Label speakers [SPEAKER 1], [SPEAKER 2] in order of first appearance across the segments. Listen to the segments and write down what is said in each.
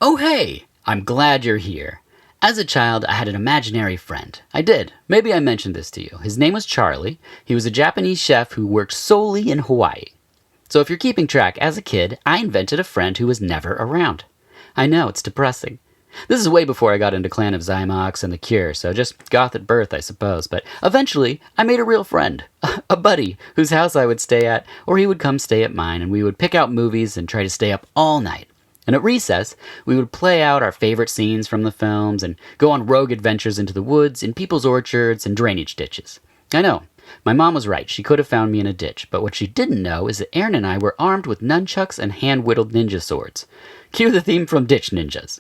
[SPEAKER 1] Oh hey, I'm glad you're here. As a child, I had an imaginary friend. I did. Maybe I mentioned this to you. His name was Charlie. He was a Japanese chef who worked solely in Hawaii. So if you're keeping track, as a kid, I invented a friend who was never around. I know, it's depressing. This is way before I got into Clan of Zymox and The Cure, so just goth at birth, I suppose. But eventually, I made a real friend. A buddy, whose house I would stay at, or he would come stay at mine, and we would pick out movies and try to stay up all night. And at recess, we would play out our favorite scenes from the films and go on rogue adventures into the woods, in people's orchards, and drainage ditches. I know, my mom was right. She could have found me in a ditch, but what she didn't know is that Aaron and I were armed with nunchucks and hand-whittled ninja swords. Cue the theme from Ditch Ninjas.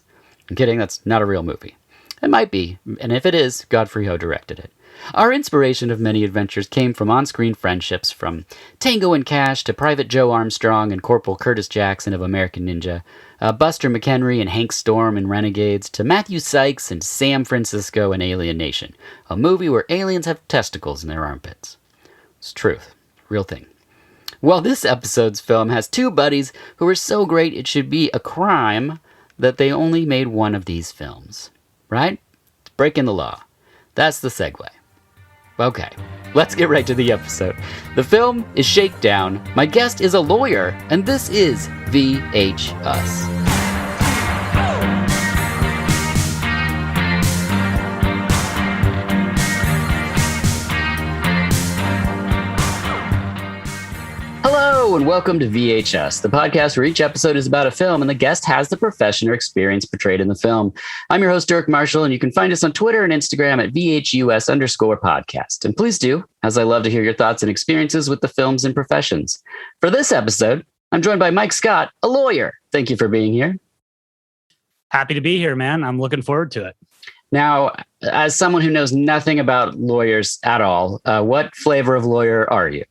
[SPEAKER 1] I'm kidding, that's not a real movie. It might be, and if it is, Godfrey Ho directed it. Our inspiration of many adventures came from on-screen friendships, from Tango and Cash to Private Joe Armstrong and Corporal Curtis Jackson of American Ninja, Buster McHenry and Hank Storm in Renegades, to Matthew Sykes and Sam Francisco in Alien Nation, a movie where aliens have testicles in their armpits. It's truth. Real thing. Well, this episode's film has two buddies who are so great it should be a crime that they only made one of these films. Right? It's breaking the law. That's the segue. Okay, let's get right to the episode. The film is Shakedown. My guest is a lawyer, and this is VH Us. Hello, and welcome to VHS, the podcast where each episode is about a film and the guest has the profession or experience portrayed in the film. I'm your host, Dirk Marshall, and you can find us on Twitter and Instagram at VHUS_podcast. And please do, as I love to hear your thoughts and experiences with the films and professions. For this episode, I'm joined by Mike Scott, a lawyer. Thank you for being here.
[SPEAKER 2] Happy to be here, man. I'm looking forward to it.
[SPEAKER 1] Now, as someone who knows nothing about lawyers at all, what flavor of lawyer are you?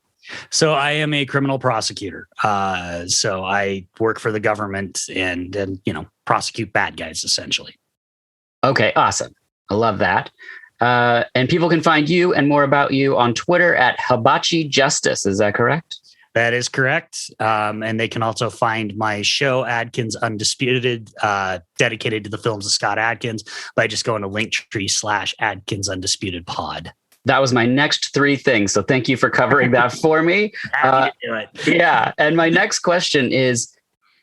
[SPEAKER 2] So I am a criminal prosecutor. So I work for the government and prosecute bad guys, essentially.
[SPEAKER 1] Okay, awesome. I love that. And people can find you and more about you on Twitter at Hibachi Justice. Is that correct?
[SPEAKER 2] That is correct. And they can also find my show, Adkins Undisputed, dedicated to the films of Scott Adkins, by just going to Linktree/Adkins Undisputed Pod.
[SPEAKER 1] That was my next three things. So thank you for covering that for me.
[SPEAKER 2] Happy to do it.
[SPEAKER 1] Yeah. And my next question is,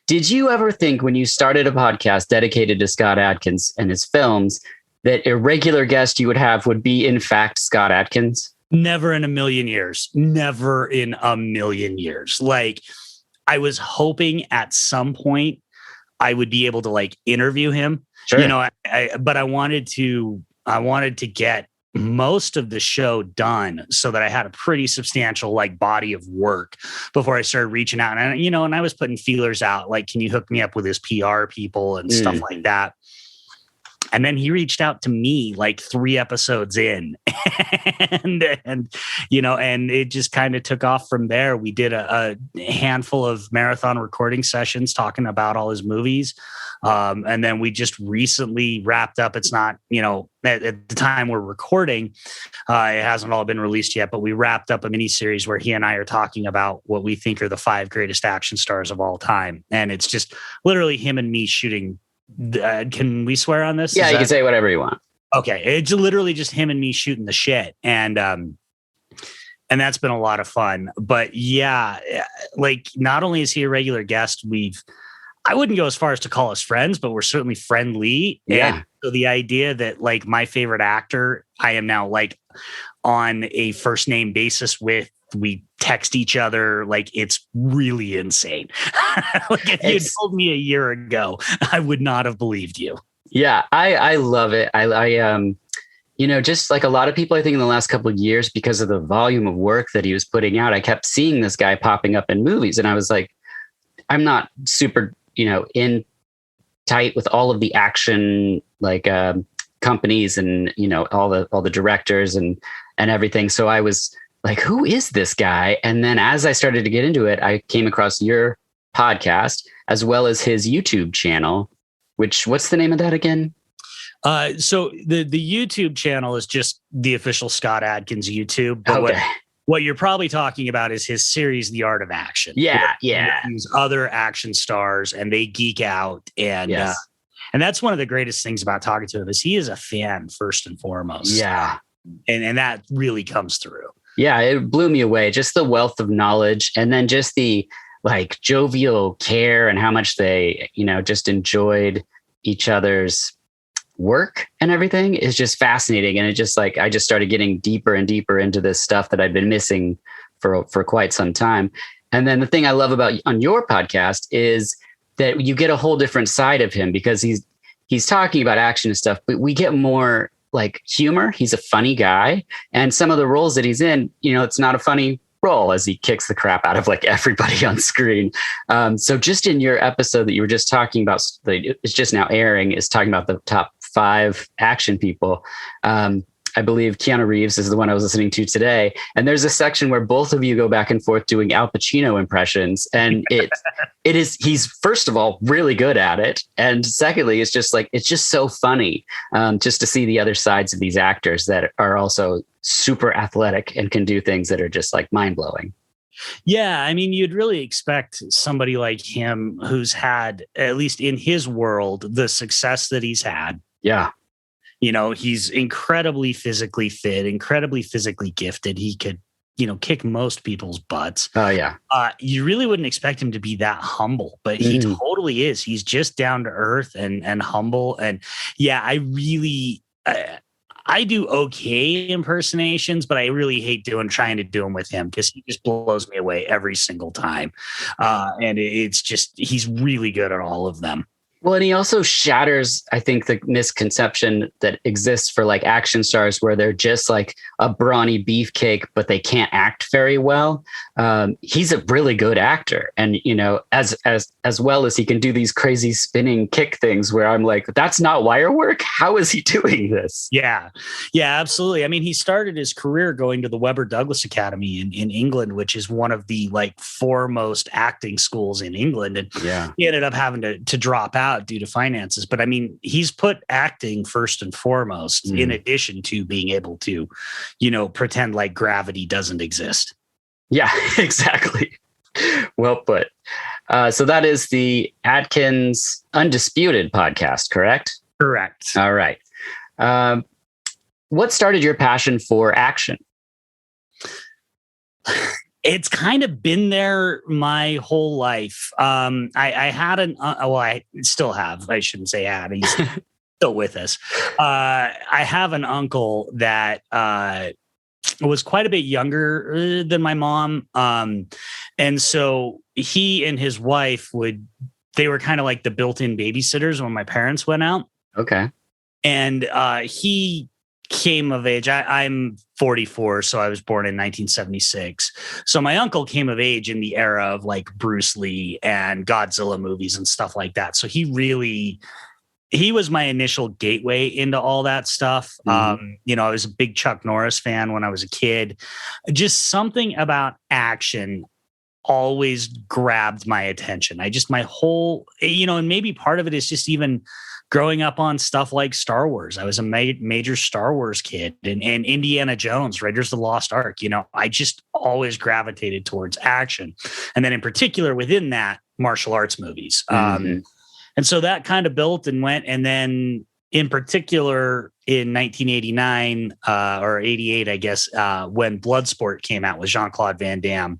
[SPEAKER 1] did you ever think when you started a podcast dedicated to Scott Adkins and his films that a regular guest you would have would be, in fact, Scott Adkins?
[SPEAKER 2] Never in a million years. Never in a million years. Like, I was hoping at some point I would be able to interview him.
[SPEAKER 1] Sure.
[SPEAKER 2] But I wanted to get most of the show done so that I had a pretty substantial body of work before I started reaching out. And I was putting feelers out, can you hook me up with his PR people and stuff like that. And then he reached out to me 3 episodes in and it just kind of took off from there. We did a handful of marathon recording sessions talking about all his movies. And then we just recently wrapped up. It's not, at the time we're recording, it hasn't all been released yet, but we wrapped up a mini series where he and I are talking about what we think are the 5 greatest action stars of all time. And it's just literally him and me shooting. Can we swear on this?
[SPEAKER 1] Yeah, you can say whatever you want.
[SPEAKER 2] Okay. It's literally just him and me shooting the shit. And that's been a lot of fun. But yeah, not only is he a regular guest, I wouldn't go as far as to call us friends, but we're certainly friendly.
[SPEAKER 1] Yeah.
[SPEAKER 2] And so the idea that my favorite actor, I am now on a first name basis with, we text each other, it's really insane. If you told me a year ago, I would not have believed you.
[SPEAKER 1] Yeah, I love it. I just like a lot of people, I think in the last couple of years, because of the volume of work that he was putting out, I kept seeing this guy popping up in movies. And I was like, I'm not super, in tight with all of the action, companies and, all the directors and everything. So I was like, who is this guy? And then as I started to get into it, I came across your podcast as well as his YouTube channel, what's the name of that again?
[SPEAKER 2] So the YouTube channel is just the official Scott Adkins YouTube. But
[SPEAKER 1] okay.
[SPEAKER 2] What you're probably talking about is his series, The Art of Action.
[SPEAKER 1] Yeah.
[SPEAKER 2] These other action stars and they geek out and
[SPEAKER 1] yes.
[SPEAKER 2] And that's one of the greatest things about talking to him is he is a fan first and foremost.
[SPEAKER 1] Yeah.
[SPEAKER 2] And that really comes through.
[SPEAKER 1] Yeah, it blew me away. Just the wealth of knowledge, and then just the like jovial care and how much they, just enjoyed each other's work and everything is just fascinating. And it just like, I just started getting deeper and deeper into this stuff that I've been missing for quite some time. And then the thing I love about on your podcast is that you get a whole different side of him, because he's talking about action and stuff, but we get more like humor. He's a funny guy, and some of the roles that he's in, it's not a funny role as he kicks the crap out of like everybody on screen. So just in your episode that you were just talking about, it's just now airing, is talking about the top 5 action people. I believe Keanu Reeves is the one I was listening to today. And there's a section where both of you go back and forth doing Al Pacino impressions. And he's first of all, really good at it. And secondly, it's just so funny just to see the other sides of these actors that are also super athletic and can do things that are just like mind blowing.
[SPEAKER 2] Yeah. I mean, you'd really expect somebody like him who's had, at least in his world, the success that he's had.
[SPEAKER 1] Yeah.
[SPEAKER 2] He's incredibly physically fit, incredibly physically gifted. He could, kick most people's butts.
[SPEAKER 1] Oh, yeah.
[SPEAKER 2] You really wouldn't expect him to be that humble, but he totally is. He's just down to earth and humble. And yeah, I really, I do okay impersonations, but I really hate trying to do them with him because he just blows me away every single time. And it's just, he's really good at all of them.
[SPEAKER 1] Well, and he also shatters, I think, the misconception that exists for like action stars where they're just like a brawny beefcake, but they can't act very well. He's a really good actor. And, as well as he can do these crazy spinning kick things where I'm like, that's not wire work. How is he doing this?
[SPEAKER 2] Yeah. Yeah, absolutely. I mean, he started his career going to the Webber Douglas Academy in England, which is one of the like foremost acting schools in England. And he ended up having to drop out due to finances. But I mean, he's put acting first and foremost, in addition to being able to, pretend like gravity doesn't exist.
[SPEAKER 1] Yeah, exactly. Well put. So that is the Adkins Undisputed podcast, correct?
[SPEAKER 2] Correct.
[SPEAKER 1] All right. What started your passion for action?
[SPEAKER 2] It's kind of been there my whole life. I had I still have, I shouldn't say had, he's still with us. I have an uncle that was quite a bit younger than my mom. And so he and his wife they were kind of like the built-in babysitters when my parents went out.
[SPEAKER 1] Okay.
[SPEAKER 2] And he came of age. I'm 44, so I was born in 1976. So my uncle came of age in the era of like Bruce Lee and Godzilla movies and stuff like that. So he was my initial gateway into all that stuff. I was a big Chuck Norris fan when I was a kid. Just something about action always grabbed my attention. My whole, and maybe part of it is just even growing up on stuff like Star Wars. I was a major Star Wars kid, and Indiana Jones, Raiders of the Lost Ark. I just always gravitated towards action. And then in particular within that, martial arts movies. And so that kind of built and went. And then in particular in 1989 or 88, I guess, when Bloodsport came out with Jean-Claude Van Damme,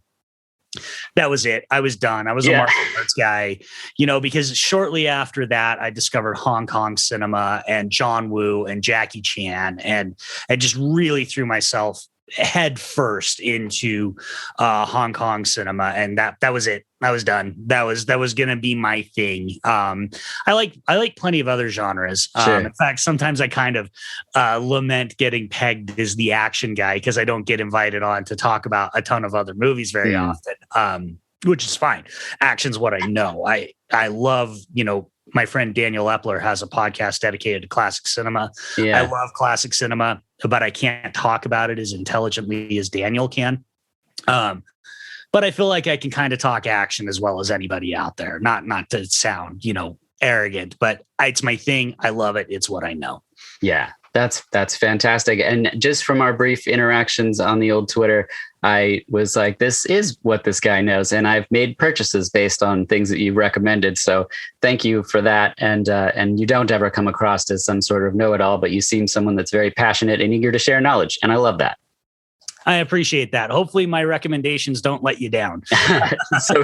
[SPEAKER 2] that was it. I was done. I was a martial arts guy, because shortly after that, I discovered Hong Kong cinema and John Woo and Jackie Chan, and I just really threw myself head first into Hong Kong cinema, and that was it. I was done. That was going to be my thing. I like plenty of other genres.
[SPEAKER 1] Sure.
[SPEAKER 2] In fact, sometimes I kind of lament getting pegged as the action guy because I don't get invited on to talk about a ton of other movies very often, which is fine. Action's what I know. I love, my friend Daniel Epler has a podcast dedicated to classic cinema. Yeah. I love classic cinema, but I can't talk about it as intelligently as Daniel can. But I feel like I can kind of talk action as well as anybody out there. Not to sound, arrogant, but it's my thing. I love it. It's what I know.
[SPEAKER 1] Yeah. That's fantastic. And just from our brief interactions on the old Twitter, I was like, this is what this guy knows. And I've made purchases based on things that you recommended. So thank you for that. And you don't ever come across as some sort of know-it-all, but you seem someone that's very passionate and eager to share knowledge. And I love that.
[SPEAKER 2] I appreciate that. Hopefully my recommendations don't let you down.
[SPEAKER 1] So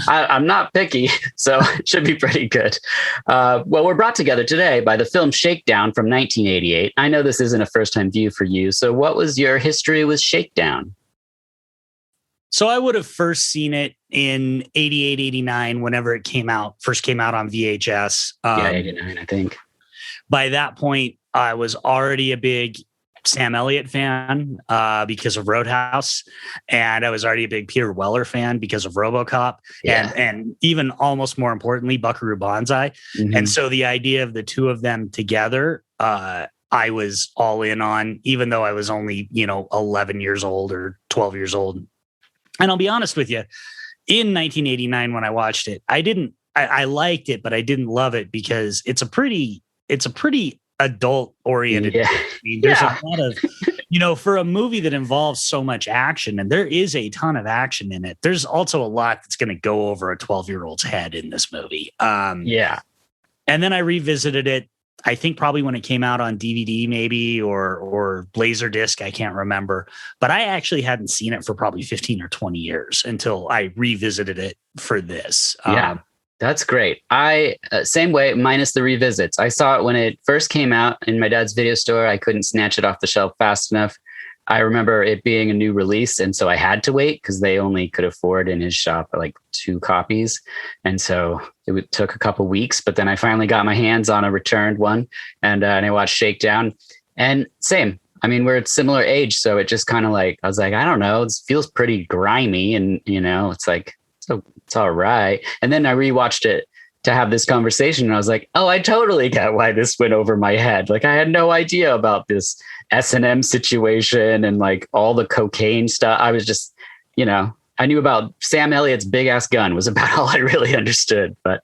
[SPEAKER 1] I'm not picky, so it should be pretty good. Well, we're brought together today by the film Shakedown from 1988. I know this isn't a first-time view for you. So what was your history with Shakedown?
[SPEAKER 2] So I would have first seen it in 88, 89, whenever it first came out on VHS.
[SPEAKER 1] 89, I think.
[SPEAKER 2] By that point, I was already a big Sam Elliott fan because of Roadhouse, and I was already a big Peter Weller fan because of RoboCop, and even almost more importantly, Buckaroo Banzai. Mm-hmm. And so the idea of the two of them together, I was all in on, even though I was only 11 years old or 12 years old. And I'll be honest with you, in 1989 when I watched it, I liked it, but I didn't love it because it's a pretty adult oriented.
[SPEAKER 1] Yeah.
[SPEAKER 2] There's a lot of, for a movie that involves so much action, and there is a ton of action in it. There's also a lot that's going to go over a 12-year-old's head in this movie. And then I revisited it, I think probably when it came out on DVD maybe, or Laserdisc, I can't remember, but I actually hadn't seen it for probably 15 or 20 years until I revisited it for this.
[SPEAKER 1] That's great. I same way, minus the revisits. I saw it when it first came out in my dad's video store. I couldn't snatch it off the shelf fast enough. I remember it being a new release, and so I had to wait because they only could afford in his shop like 2 copies. And so it took a couple weeks, but then I finally got my hands on a returned one, and I watched Shakedown. And same. I mean, we're at similar age, so it just kind of like, I was like, I don't know, it feels pretty grimy, and it's like, so it's all right. And then I rewatched it to have this conversation, and I was like, oh, I totally get why this went over my head. Like, I had no idea about this S&M situation and like all the cocaine stuff. I was just, I knew about Sam Elliott's big ass gun was about all I really understood. But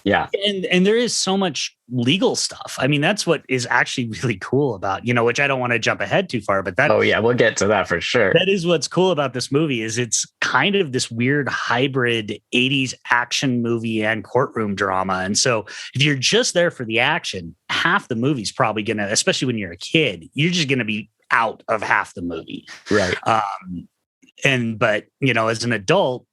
[SPEAKER 1] yeah.
[SPEAKER 2] And there is so much legal stuff. I mean, that's what is actually really cool about, which I don't want to jump ahead too far, but
[SPEAKER 1] oh yeah, we'll get to that for sure.
[SPEAKER 2] That is what's cool about this movie, is it's kind of this weird hybrid 80s action movie and courtroom drama. And so if you're just there for the action, half the movie's probably going to, especially when you're a kid, you're just going to be out of half the movie.
[SPEAKER 1] Right.
[SPEAKER 2] But as an adult,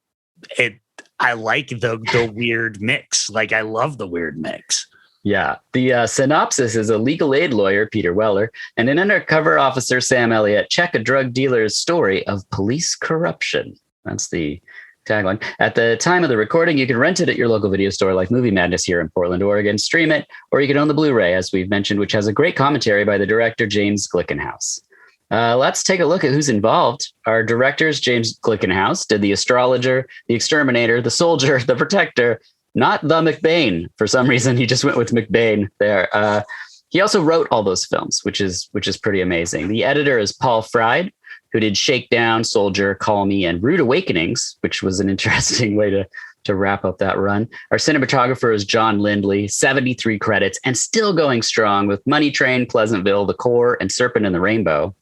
[SPEAKER 2] I like the weird mix. Like, I love the weird mix.
[SPEAKER 1] Yeah. The synopsis is a legal aid lawyer, Peter Weller, and an undercover officer, Sam Elliott, check a drug dealer's story of police corruption. That's the tagline. At the time of the recording, you can rent it at your local video store like Movie Madness here in Portland, Oregon, stream it, or you can own the Blu-ray, as we've mentioned, which has a great commentary by the director, James Glickenhaus. Let's take a look at who's involved. Our directors, James Glickenhaus, did the astrologer, the exterminator, the soldier, the protector, not the McBain. For some reason, he just went with McBain there. He also wrote all those films, which is pretty amazing. The editor is Paul Fried, who did Shakedown, Soldier, Call Me, and Rude Awakenings, which was an interesting way to wrap up that run. Our cinematographer is John Lindley, 73 credits, and still going strong with Money Train, Pleasantville, The Core, and Serpent and the Rainbow.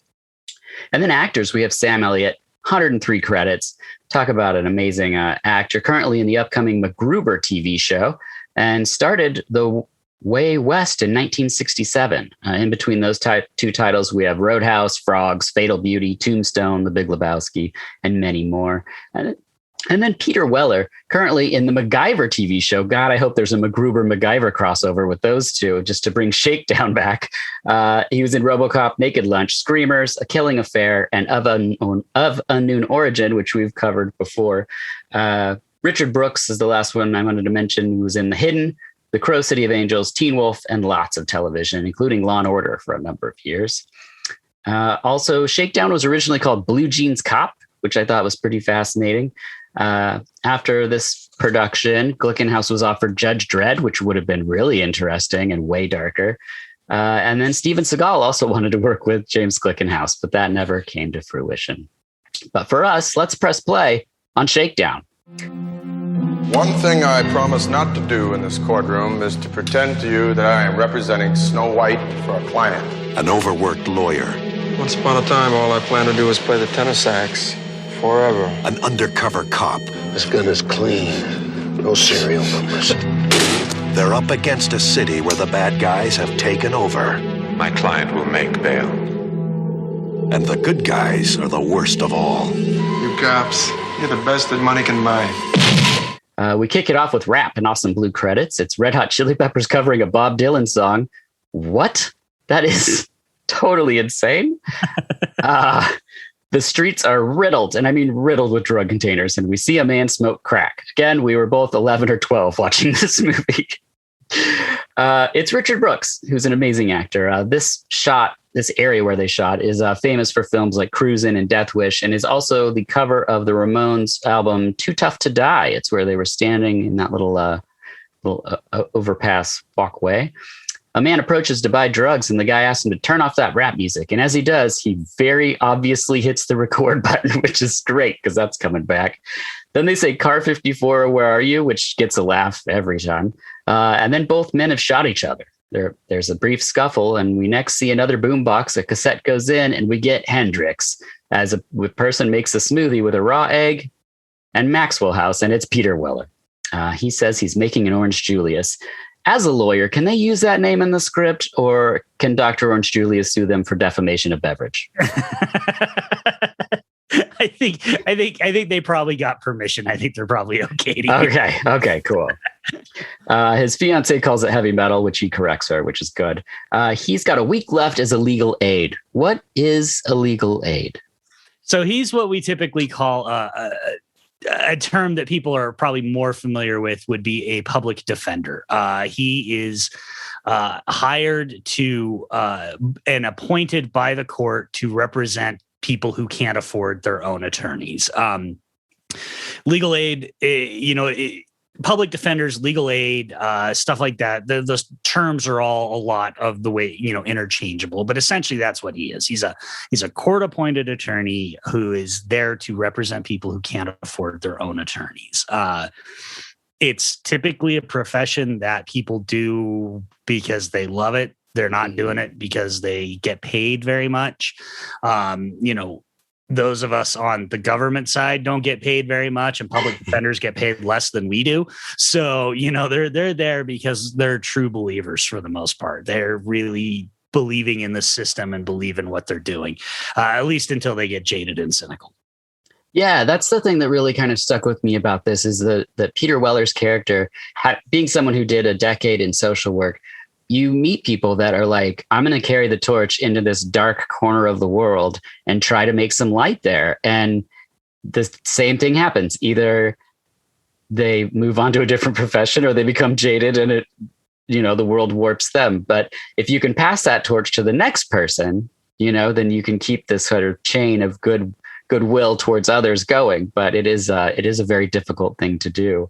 [SPEAKER 1] And then actors, we have Sam Elliott, 103 credits. Talk about an amazing actor, currently in the upcoming MacGruber TV show, and started The Way West in 1967. In between those two titles, we have Roadhouse, Frogs, Fatal Beauty, Tombstone, The Big Lebowski, and many more. And then Peter Weller, currently in the MacGyver TV show. God, I hope there's a MacGruber-MacGyver crossover with those two, just to bring Shakedown back. He was in RoboCop, Naked Lunch, Screamers, A Killing Affair, and Of Unknown Origin, which we've covered before. Richard Brooks is the last one I wanted to mention, who was in The Hidden, The Crow City of Angels, Teen Wolf, and lots of television, including Law & Order for a number of years. Also, Shakedown was originally called Blue Jeans Cop, which I thought was pretty fascinating. After this production, Glickenhaus was offered Judge Dredd, which would have been really interesting and way darker. And then Steven Seagal also wanted to work with James Glickenhaus, but that never came to fruition. But for us, let's press play on Shakedown.
[SPEAKER 3] One thing I promise not to do in this courtroom is to pretend to you that I am representing Snow White for a client.
[SPEAKER 4] An overworked lawyer.
[SPEAKER 3] Once upon a time, all I planned to do was play the tenor sax. Forever.
[SPEAKER 4] An undercover cop.
[SPEAKER 5] This gun is clean. No serial numbers.
[SPEAKER 4] They're up against a city where the bad guys have taken over.
[SPEAKER 5] My client will make bail.
[SPEAKER 4] And the good guys are the worst of all.
[SPEAKER 3] You cops, you're the best that money can buy.
[SPEAKER 1] We kick it off with rap and awesome blue credits. It's Red Hot Chili Peppers covering a Bob Dylan song. What? That is totally insane. The streets are riddled, and I mean riddled with drug containers, and we see a man smoke crack. Again, we were both 11 or 12 watching this movie. It's Richard Brooks, who's an amazing actor. This area where they shot is famous for films like Cruisin' and Death Wish, and is also the cover of the Ramones album Too Tough to Die. It's where they were standing in that little overpass walkway. A man approaches to buy drugs, and the guy asks him to turn off that rap music. And as he does, he very obviously hits the record button, which is great because that's coming back. Then they say, "Car 54, where are you?" which gets a laugh every time. And then both men have shot each other. There's a brief scuffle, and we next see another boombox. A cassette goes in, and we get Hendrix as a person makes a smoothie with a raw egg and Maxwell House, and it's Peter Weller. He says he's making an Orange Julius. As a lawyer, can they use that name in the script, or can Dr. Orange Julius sue them for defamation of beverage?
[SPEAKER 2] I think they probably got permission. I think they're probably okay.
[SPEAKER 1] Okay, cool. His fiance calls it heavy metal, which he corrects her, which is good. He's got a week left as a legal aid. What is a legal aid?
[SPEAKER 2] So he's what we typically call a term that people are probably more familiar with would be a public defender. He is hired to and appointed by the court to represent people who can't afford their own attorneys. Legal aid, public defenders, legal aid, stuff like that. Those terms are all a lot of the way, interchangeable, but essentially that's what he is. He's a court appointed attorney who is there to represent people who can't afford their own attorneys. It's typically a profession that people do because they love it. They're not doing it because they get paid very much. Those of us on the government side don't get paid very much, and public defenders get paid less than we do. So, they're there because they're true believers for the most part. They're really believing in the system and believe in what they're doing, at least until they get jaded and cynical.
[SPEAKER 1] Yeah, that's the thing that really kind of stuck with me about this is that Peter Weller's character, being someone who did a decade in social work, you meet people that are like, I'm going to carry the torch into this dark corner of the world and try to make some light there. And the same thing happens. Either they move on to a different profession or they become jaded and the world warps them. But if you can pass that torch to the next person, then you can keep this sort of chain of goodwill towards others going. But it is a very difficult thing to do.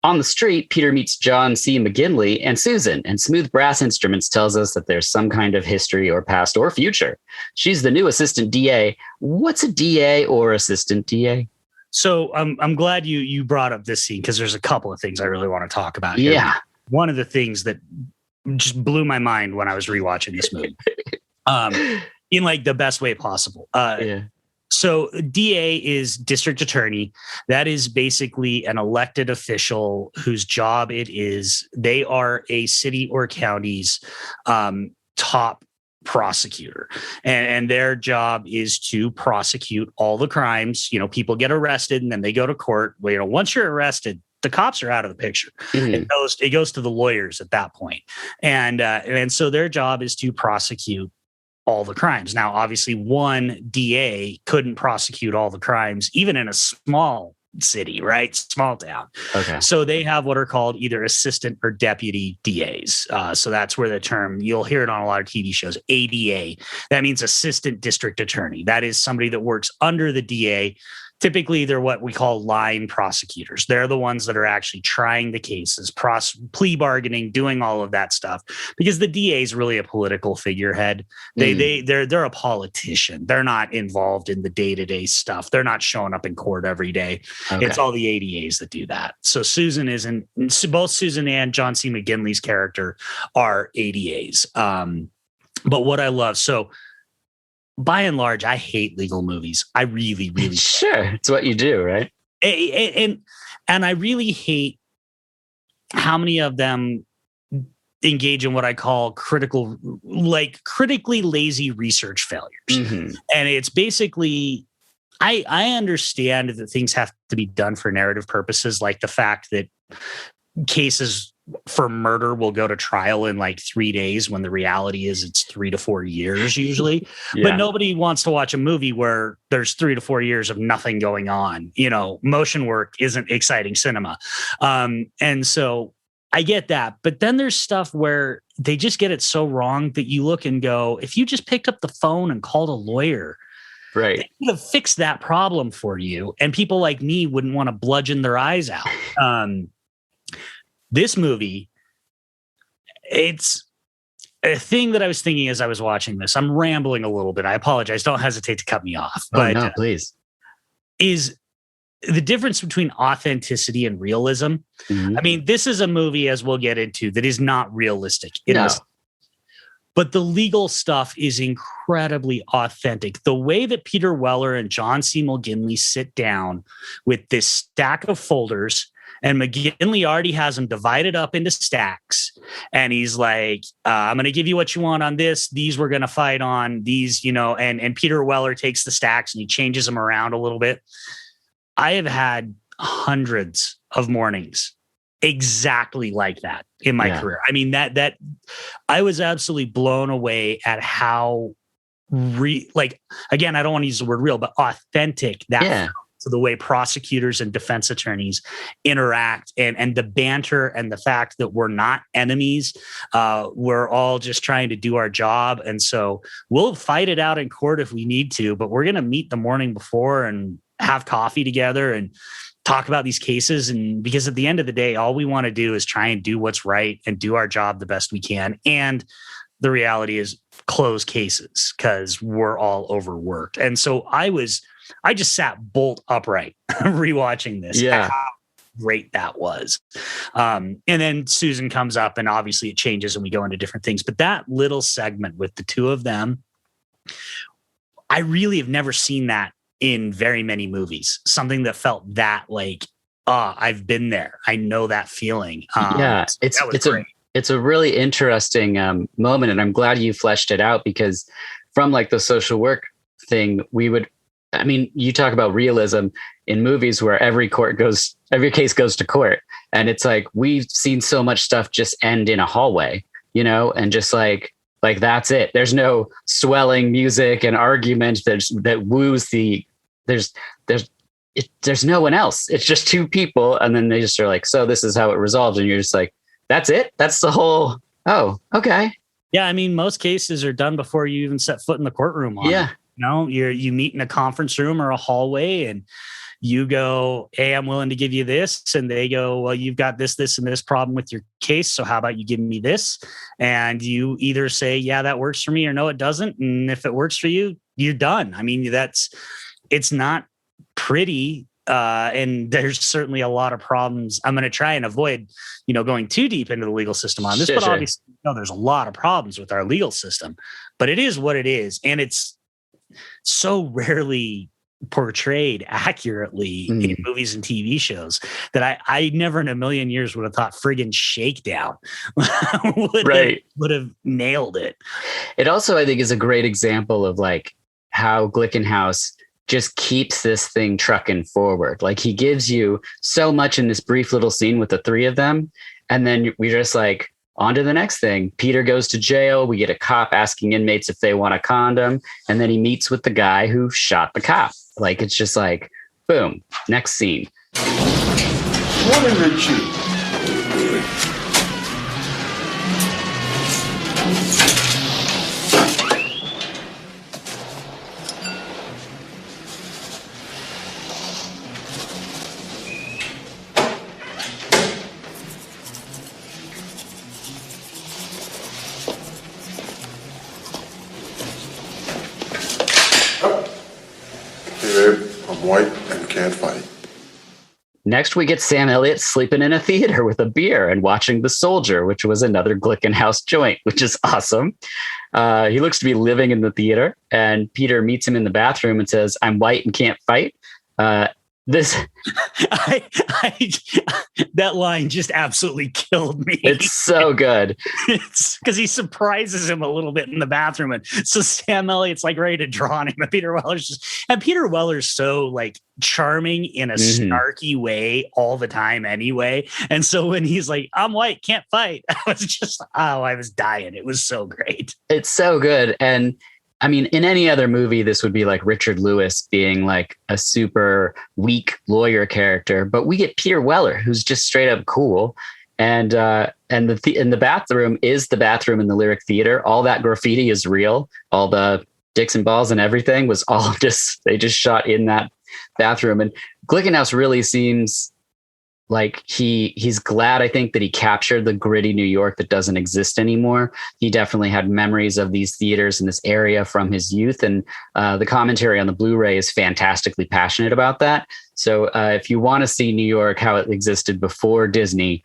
[SPEAKER 1] On the street, Peter meets John C. McGinley and Susan, and Smooth Brass Instruments tells us that there's some kind of history or past or future. She's the new assistant DA. What's a DA or assistant DA?
[SPEAKER 2] So I'm glad you brought up this scene because there's a couple of things I really want to talk about here.
[SPEAKER 1] Yeah.
[SPEAKER 2] One of the things that just blew my mind when I was rewatching this movie, in like the best way possible.
[SPEAKER 1] Yeah.
[SPEAKER 2] So DA is district attorney. That is basically an elected official whose job it is. They are a city or county's top prosecutor, and their job is to prosecute all the crimes. People get arrested and then they go to court. Well, once you're arrested, the cops are out of the picture. Mm-hmm. It goes to the lawyers at that point. And so their job is to prosecute all the crimes. Now, obviously, one DA couldn't prosecute all the crimes, even in a small city, right? Small town.
[SPEAKER 1] Okay.
[SPEAKER 2] So they have what are called either assistant or deputy DAs. So that's where the term, you'll hear it on a lot of TV shows, ADA. That means assistant district attorney. That is somebody that works under the DA typically they're what we call line prosecutors. They're the ones that are actually trying the cases, plea bargaining, doing all of that stuff, because the DA is really a political figurehead. They're a politician. They're not involved in the day-to-day stuff. They're not showing up in court every day.
[SPEAKER 1] Okay.
[SPEAKER 2] It's all the ADAs that do that. So both Susan and John C. McGinley's character are ADAs. But what I love, so by and large, I hate legal movies. I really, really
[SPEAKER 1] sure. It's what you do, right?
[SPEAKER 2] And I really hate how many of them engage in what I call critically lazy research failures.
[SPEAKER 1] Mm-hmm.
[SPEAKER 2] And it's basically, I understand that things have to be done for narrative purposes, like the fact that cases for murder will go to trial in like 3 days when the reality is it's 3 to 4 years usually.
[SPEAKER 1] Yeah.
[SPEAKER 2] But nobody wants to watch a movie where there's 3 to 4 years of nothing going on. Motion work isn't exciting cinema. And so I get that. But then there's stuff where they just get it so wrong that you look and go, if you just picked up the phone and called a lawyer,
[SPEAKER 1] right,
[SPEAKER 2] they could have fixed that problem for you. And people like me wouldn't want to bludgeon their eyes out. This movie, it's a thing that I was thinking as I was watching this. I'm rambling a little bit. I apologize. Don't hesitate to cut me off. But
[SPEAKER 1] no, please.
[SPEAKER 2] Is the difference between authenticity and realism.
[SPEAKER 1] Mm-hmm.
[SPEAKER 2] I mean, this is a movie, as we'll get into, that is not realistic.
[SPEAKER 1] No.
[SPEAKER 2] But the legal stuff is incredibly authentic. The way that Peter Weller and John C. McGinley sit down with this stack of folders, and McGinley already has them divided up into stacks. And he's like, I'm going to give you what you want on this. These we're going to fight on. These, and Peter Weller takes the stacks and he changes them around a little bit. I have had hundreds of mornings exactly like that in my career. I mean, that I was absolutely blown away at how again, I don't want to use the word real, but authentic that to the way prosecutors and defense attorneys interact, and the banter, and the fact that we're not enemies. We're all just trying to do our job. And so we'll fight it out in court if we need to, but we're going to meet the morning before and have coffee together and talk about these cases. And because at the end of the day, all we want to do is try and do what's right and do our job the best we can. And the reality is close cases because we're all overworked. And so I just sat bolt upright rewatching this.
[SPEAKER 1] Yeah.
[SPEAKER 2] How great that was. And then Susan comes up and obviously it changes and we go into different things. But that little segment with the two of them, I really have never seen that in very many movies. Something that felt that like, I've been there. I know that feeling.
[SPEAKER 1] It's a really interesting moment. And I'm glad you fleshed it out, because from like the social work thing, you talk about realism in movies where every case goes to court. And it's like, we've seen so much stuff just end in a hallway, and just like that's it. There's no swelling music and argument that woos there's no one else. It's just two people. And then they just are like, so this is how it resolves. And you're just like, that's it. That's the whole, oh, okay.
[SPEAKER 2] Yeah. I mean, most cases are done before you even set foot in the courtroom. You meet in a conference room or a hallway and you go, hey, I'm willing to give you this. And they go, well, you've got this, and this problem with your case. So how about you give me this? And you either say, yeah, that works for me, or no, it doesn't. And if it works for you, you're done. I mean, it's not pretty. And there's certainly a lot of problems. I'm going to try and avoid, going too deep into the legal system on this, but obviously, there's a lot of problems with our legal system, but it is what it is. And it's so rarely portrayed accurately in movies and TV shows that I never in a million years would have thought friggin' Shakedown would have nailed it.
[SPEAKER 1] It also, I think, is a great example of like how Glickenhaus just keeps this thing trucking forward. Like he gives you so much in this brief little scene with the three of them. And then we're just like, on to the next thing. Peter goes to jail. We get a cop asking inmates if they want a condom. And then he meets with the guy who shot the cop. Like, it's just like, boom, next scene.
[SPEAKER 5] What in the cheek?
[SPEAKER 3] I'm white and can't fight.
[SPEAKER 1] Next, we get Sam Elliott sleeping in a theater with a beer and watching The Soldier, which was another Glickenhaus joint, which is awesome. He looks to be living in the theater, and Peter meets him in the bathroom and says, "I'm white and can't fight."
[SPEAKER 2] That line just absolutely killed me.
[SPEAKER 1] It's so good.
[SPEAKER 2] It's because he surprises him a little bit in the bathroom, and so Sam Elliott's like ready to draw on him, and Peter Weller's so like charming in a snarky way all the time anyway. And so when he's like, "I'm white, can't fight," I was dying. It was so great.
[SPEAKER 1] It's so good. And I mean, in any other movie, this would be like Richard Lewis being like a super weak lawyer character, but we get Peter Weller, who's just straight up cool. And the bathroom is the bathroom in the Lyric Theater. All that graffiti is real. All the dicks and balls and everything was all they just shot in that bathroom. And Glickenhaus really seems like he's glad, I think, that he captured the gritty New York that doesn't exist anymore. He definitely had memories of these theaters in this area from his youth. And the commentary on the Blu-ray is fantastically passionate about that. So if you want to see New York, how it existed before Disney,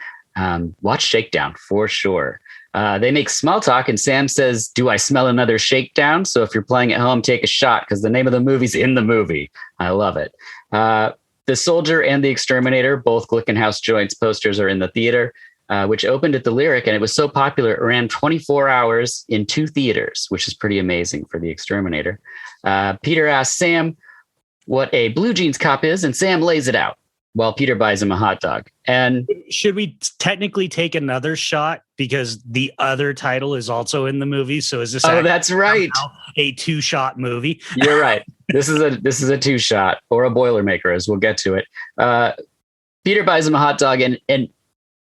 [SPEAKER 1] watch Shakedown for sure. They make small talk and Sam says, "Do I smell another shakedown?" So if you're playing at home, take a shot because the name of the movie's in the movie. I love it. The Soldier and The Exterminator, both Glickenhaus joints posters, are in the theater, which opened at the Lyric, and it was so popular it ran 24 hours in 2 theaters, which is pretty amazing for The Exterminator. Peter asks Sam what a blue jeans cop is, and Sam lays it out while Peter buys him a hot dog. And
[SPEAKER 2] should we technically take another shot because the other title is also in the movie? So is this?
[SPEAKER 1] Oh, that's right.
[SPEAKER 2] A 2-shot movie.
[SPEAKER 1] You're right. This is a 2-shot or a Boilermaker, as we'll get to it. Peter buys him a hot dog, and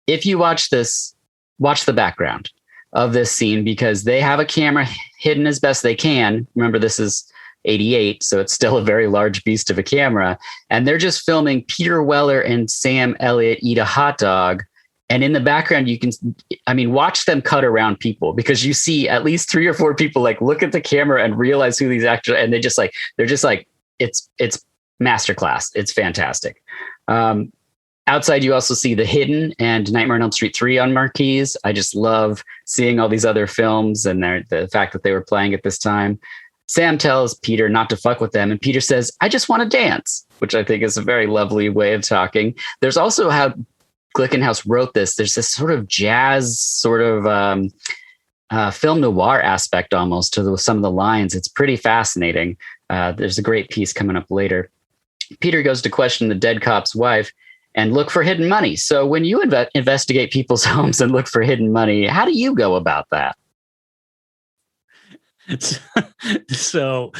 [SPEAKER 1] if you watch this, watch the background of this scene because they have a camera hidden as best they can. Remember, this is 88, so it's still a very large beast of a camera, and they're just filming Peter Weller and Sam Elliott eat a hot dog. And in the background, you can, watch them cut around people because you see at least 3 or 4 people like look at the camera and realize who these actors are. And they're just like, it's masterclass. It's fantastic. Outside, you also see The Hidden and Nightmare on Elm Street 3 on marquees. I just love seeing all these other films and the fact that they were playing at this time. Sam tells Peter not to fuck with them. And Peter says, "I just want to dance," which I think is a very lovely way of talking. There's also how Glickenhaus wrote this. There's this sort of jazz, sort of film noir aspect almost to some of the lines. It's pretty fascinating. There's a great piece coming up later. Peter goes to question the dead cop's wife and look for hidden money. So when you investigate people's homes and look for hidden money, how do you go about that?
[SPEAKER 2] So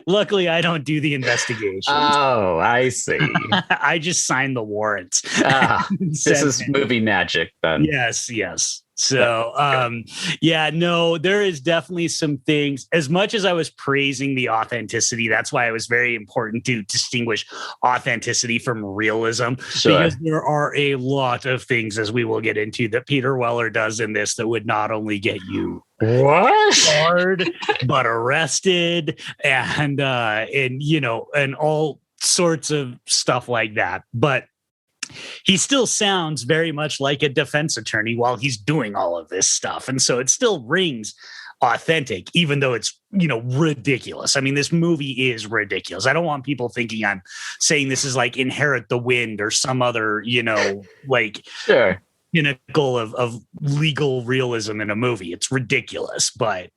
[SPEAKER 2] luckily I don't do the investigations.
[SPEAKER 1] Oh, I see.
[SPEAKER 2] I just sign the warrants.
[SPEAKER 1] This is movie magic then.
[SPEAKER 2] Yes. So, there is definitely some things. As much as I was praising the authenticity, that's why it was very important to distinguish authenticity from realism.
[SPEAKER 1] Sure.
[SPEAKER 2] Because there are a lot of things, as we will get into, that Peter Weller does in this that would not only get you hard, but arrested and all sorts of stuff like that. But he still sounds very much like a defense attorney while he's doing all of this stuff. And so it still rings authentic, even though it's, ridiculous. I mean, this movie is ridiculous. I don't want people thinking I'm saying this is like Inherit the Wind or some other,
[SPEAKER 1] Sure.
[SPEAKER 2] pinnacle of legal realism in a movie. It's ridiculous, but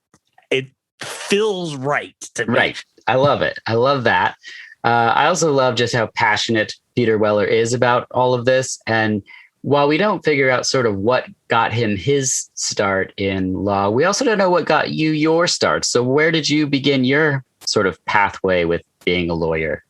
[SPEAKER 2] it feels right to me.
[SPEAKER 1] Right. I love it. I love that. I also love just how passionate Peter Weller is about all of this. And while we don't figure out sort of what got him his start in law, we also don't know what got you your start. So where did you begin your sort of pathway with being a lawyer?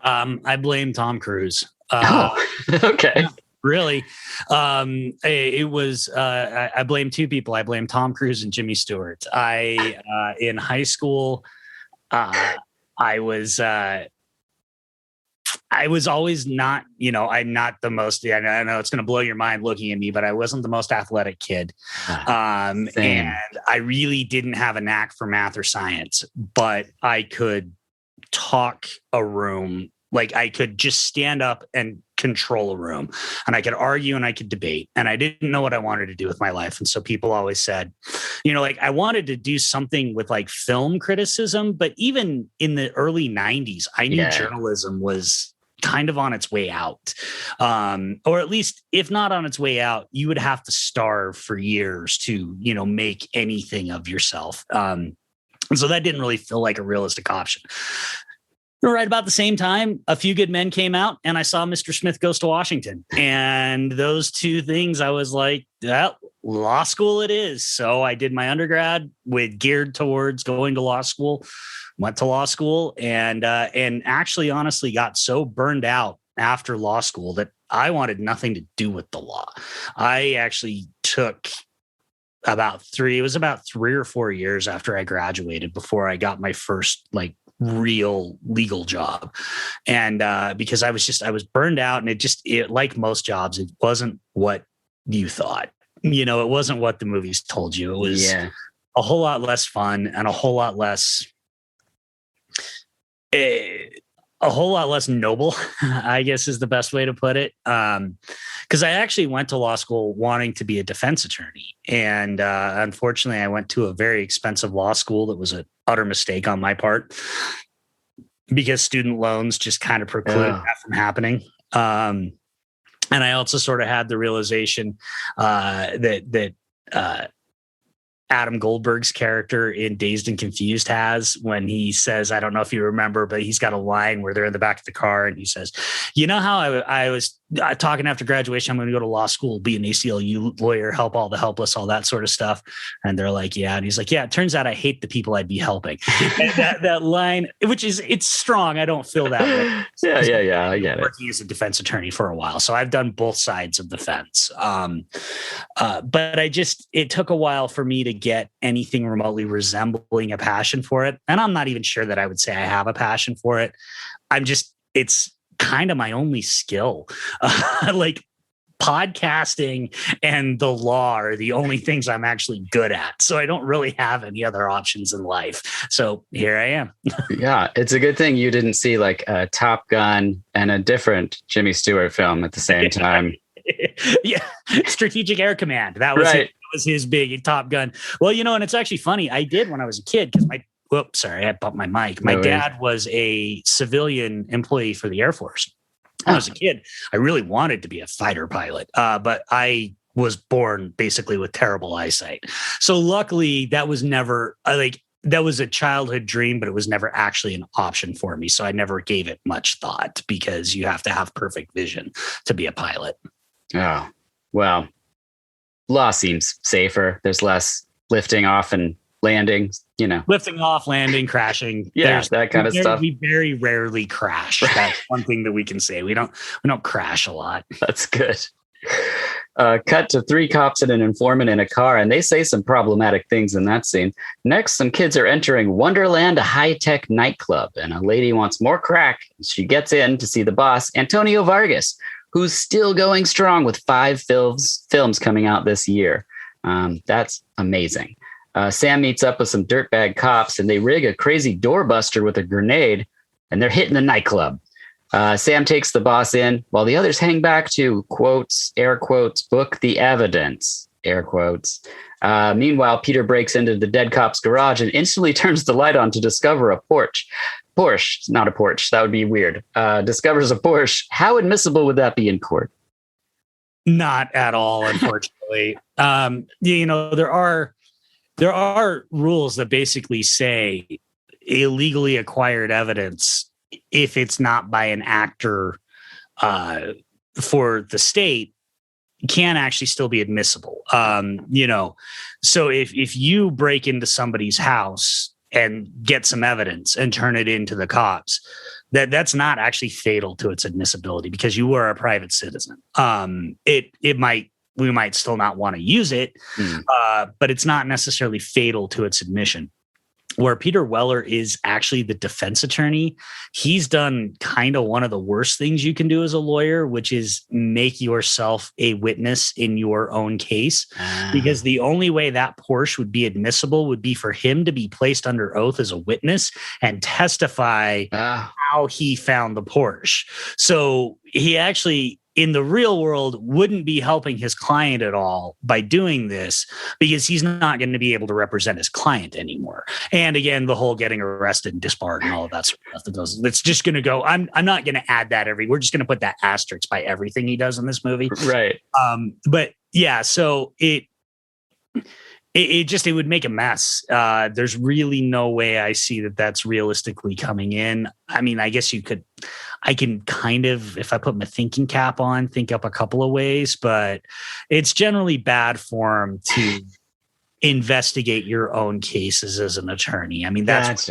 [SPEAKER 2] I blame Tom Cruise.
[SPEAKER 1] Okay.
[SPEAKER 2] Really. It was, I blame 2 people. I blame Tom Cruise and Jimmy Stewart. In high school, I was always not, I'm not the most, I know it's going to blow your mind looking at me, but I wasn't the most athletic kid. And I really didn't have a knack for math or science, but I could talk a room. Like I could just stand up and control a room, and I could argue and I could debate, and I didn't know what I wanted to do with my life. And so people always said, like I wanted to do something with like film criticism, but even in the early 90s, I knew journalism was kind of on its way out. Or at least if not on its way out, you would have to starve for years to, make anything of yourself. And so that didn't really feel like a realistic option. Right about the same time, A Few Good Men came out, and I saw Mr. Smith Goes to Washington. And those two things, I was like, well, law school it is. So I did my undergrad geared towards going to law school, went to law school, and actually, honestly, got so burned out after law school that I wanted nothing to do with the law. I actually took about 3 or 4 years after I graduated before I got my first real legal job. And because I was burned out, and it like most jobs, it wasn't what you thought. It wasn't what the movies told you. It was a whole lot less fun and a whole lot less noble, I guess is the best way to put it. Because I actually went to law school wanting to be a defense attorney. And unfortunately, I went to a very expensive law school that was an utter mistake on my part, because student loans just kind of preclude that from happening. And I also sort of had the realization that Adam Goldberg's character in Dazed and Confused has, when he says, I don't know if you remember, but he's got a line where they're in the back of the car and he says, how I was talking after graduation, I'm going to go to law school, be an ACLU lawyer, help all the helpless, all that sort of stuff. And they're like, yeah. And he's like, yeah, it turns out I hate the people I'd be helping. And that line, it's strong. I don't feel that way.
[SPEAKER 1] Yeah. I get it.
[SPEAKER 2] Working as a defense attorney for a while. So I've done both sides of the fence. But it took a while for me to get anything remotely resembling a passion for it. And I'm not even sure that I would say I have a passion for it. It's kind of my only skill. Like podcasting and the law are the only things I'm actually good at. So I don't really have any other options in life. So here I am.
[SPEAKER 1] Yeah, it's a good thing you didn't see like a Top Gun and a different Jimmy Stewart film at the same time.
[SPEAKER 2] Yeah, Strategic Air Command. That was right. Was his big Top Gun. Well, and it's actually funny. I did when I was a kid, because I bumped my mic. My dad was a civilian employee for the Air Force. When I was a kid, I really wanted to be a fighter pilot, but I was born basically with terrible eyesight. So luckily, that was never that was a childhood dream, but it was never actually an option for me. So I never gave it much thought, because you have to have perfect vision to be a pilot.
[SPEAKER 1] Oh, well, law seems safer. There's less lifting off and landing,
[SPEAKER 2] Lifting off, landing, crashing.
[SPEAKER 1] Yeah, that kind of stuff.
[SPEAKER 2] We very rarely crash. That's one thing that we can say. We don't crash a lot.
[SPEAKER 1] That's good. Cut to 3 cops and an informant in a car, and they say some problematic things in that scene. Next, some kids are entering Wonderland, a high-tech nightclub, and a lady wants more crack. She gets in to see the boss, Antonio Vargas, who's still going strong with 5 films coming out this year. That's amazing. Sam meets up with some dirtbag cops, and they rig a crazy doorbuster with a grenade, and they're hitting the nightclub. Sam takes the boss in, while the others hang back to, quotes, air quotes, book the evidence, air quotes. Meanwhile, Peter breaks into the dead cop's garage and instantly turns the light on to discover a Porsche, not a Porsche. That would be weird. Discovers a Porsche. How admissible would that be in court?
[SPEAKER 2] Not at all, unfortunately. There are rules that basically say illegally acquired evidence, if it's not by an actor for the state, can actually still be admissible. So if you break into somebody's house and get some evidence and turn it into the cops, that's not actually fatal to its admissibility, because you were a private citizen. We might still not want to use it, but it's not necessarily fatal to its admission. where Peter Weller is actually the defense attorney. He's done kind of one of the worst things you can do as a lawyer, which is make yourself a witness in your own case. Because the only way that Porsche would be admissible would be for him to be placed under oath as a witness and testify how he found the Porsche. So he actually, in the real world, wouldn't be helping his client at all by doing this, because he's not going to be able to represent his client anymore. And again, the whole getting arrested and disbarred and all of that sort of stuff that goes, it's just going to go. I'm not going to add that we're just going to put that asterisk by everything he does in this movie.
[SPEAKER 1] Right.
[SPEAKER 2] But yeah, so it would make a mess. There's really no way I see that that's realistically coming in. I mean, I guess I can kind of, if I put my thinking cap on, think up a couple of ways, but it's generally bad form to investigate your own cases as an attorney. I mean, that's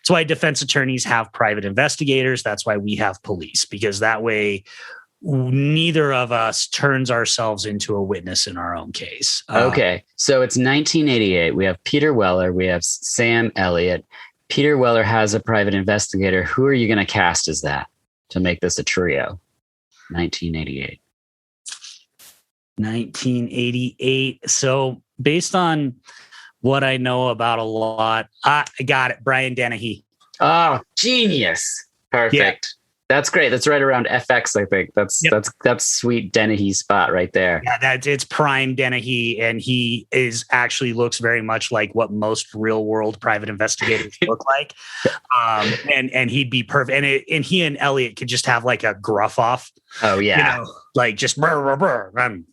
[SPEAKER 2] why defense attorneys have private investigators. That's why we have police, because that way neither of us turns ourselves into a witness in our own case.
[SPEAKER 1] Okay. So it's 1988. We have Peter Weller. We have Sam Elliott. Peter Weller has a private investigator. Who are you going to cast as that to make this a trio? 1988.
[SPEAKER 2] 1988. So based on what I know about a lot, I got it. Brian Dennehy.
[SPEAKER 1] Oh, genius. Perfect. Yeah. That's great. That's right around FX, I think. That's sweet Dennehy spot right there.
[SPEAKER 2] Yeah, it's prime Dennehy, and he actually looks very much like what most real world private investigators look like. And he'd be perfect. And he and Elliot could just have like a gruff off.
[SPEAKER 1] Oh yeah,
[SPEAKER 2] like just brr, brr, brr, and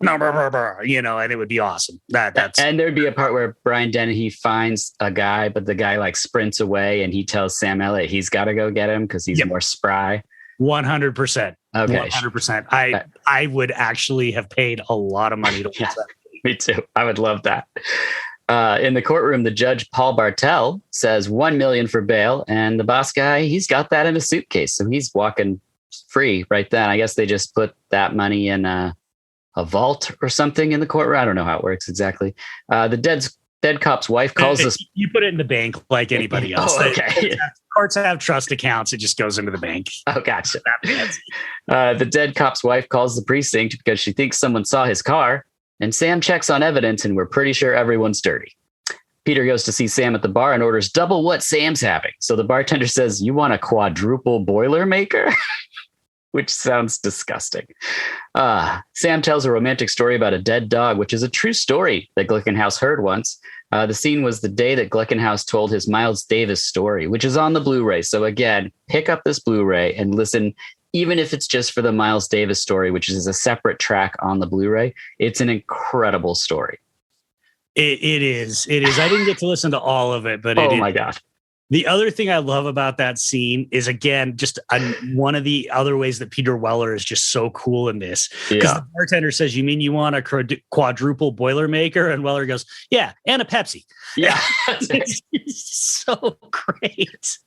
[SPEAKER 2] it would be awesome.
[SPEAKER 1] And there'd be a part where Brian Dennehy finds a guy, but the guy like sprints away, and he tells Sam Elliott he's got to go get him because he's more spry.
[SPEAKER 2] 100%.
[SPEAKER 1] Okay.
[SPEAKER 2] 100%. I would actually have paid a lot of money to watch that.
[SPEAKER 1] Me too. I would love that. In the courtroom, the judge, Paul Bartel, says $1 million for bail. And the boss guy, he's got that in a suitcase. So he's walking free right then. I guess they just put that money in a vault or something in the courtroom. I don't know how it works exactly. The dead cop's wife calls us.
[SPEAKER 2] You put it in the bank like anybody else.
[SPEAKER 1] Oh, okay.
[SPEAKER 2] Courts have trust accounts. It just goes into the bank.
[SPEAKER 1] Oh, gotcha. The dead cop's wife calls the precinct because she thinks someone saw his car, and Sam checks on evidence, and we're pretty sure everyone's dirty. Peter goes to see Sam at the bar and orders double what Sam's having. So the bartender says, "You want a quadruple Boilermaker?" Which sounds disgusting. Sam tells a romantic story about a dead dog, which is a true story that Glickenhaus heard once. The scene was the day that Glickenhaus told his Miles Davis story, which is on the Blu-ray. So again, pick up this Blu-ray and listen, even if it's just for the Miles Davis story, which is a separate track on the Blu-ray. It's an incredible story.
[SPEAKER 2] It is. I didn't get to listen to all of it, but
[SPEAKER 1] oh my God.
[SPEAKER 2] The other thing I love about that scene is, again, just one of the other ways that Peter Weller is just so cool in this. Because the bartender says, "You mean you want a quadruple Boilermaker?" And Weller goes, "Yeah, and a Pepsi."
[SPEAKER 1] Yeah.
[SPEAKER 2] It's so great.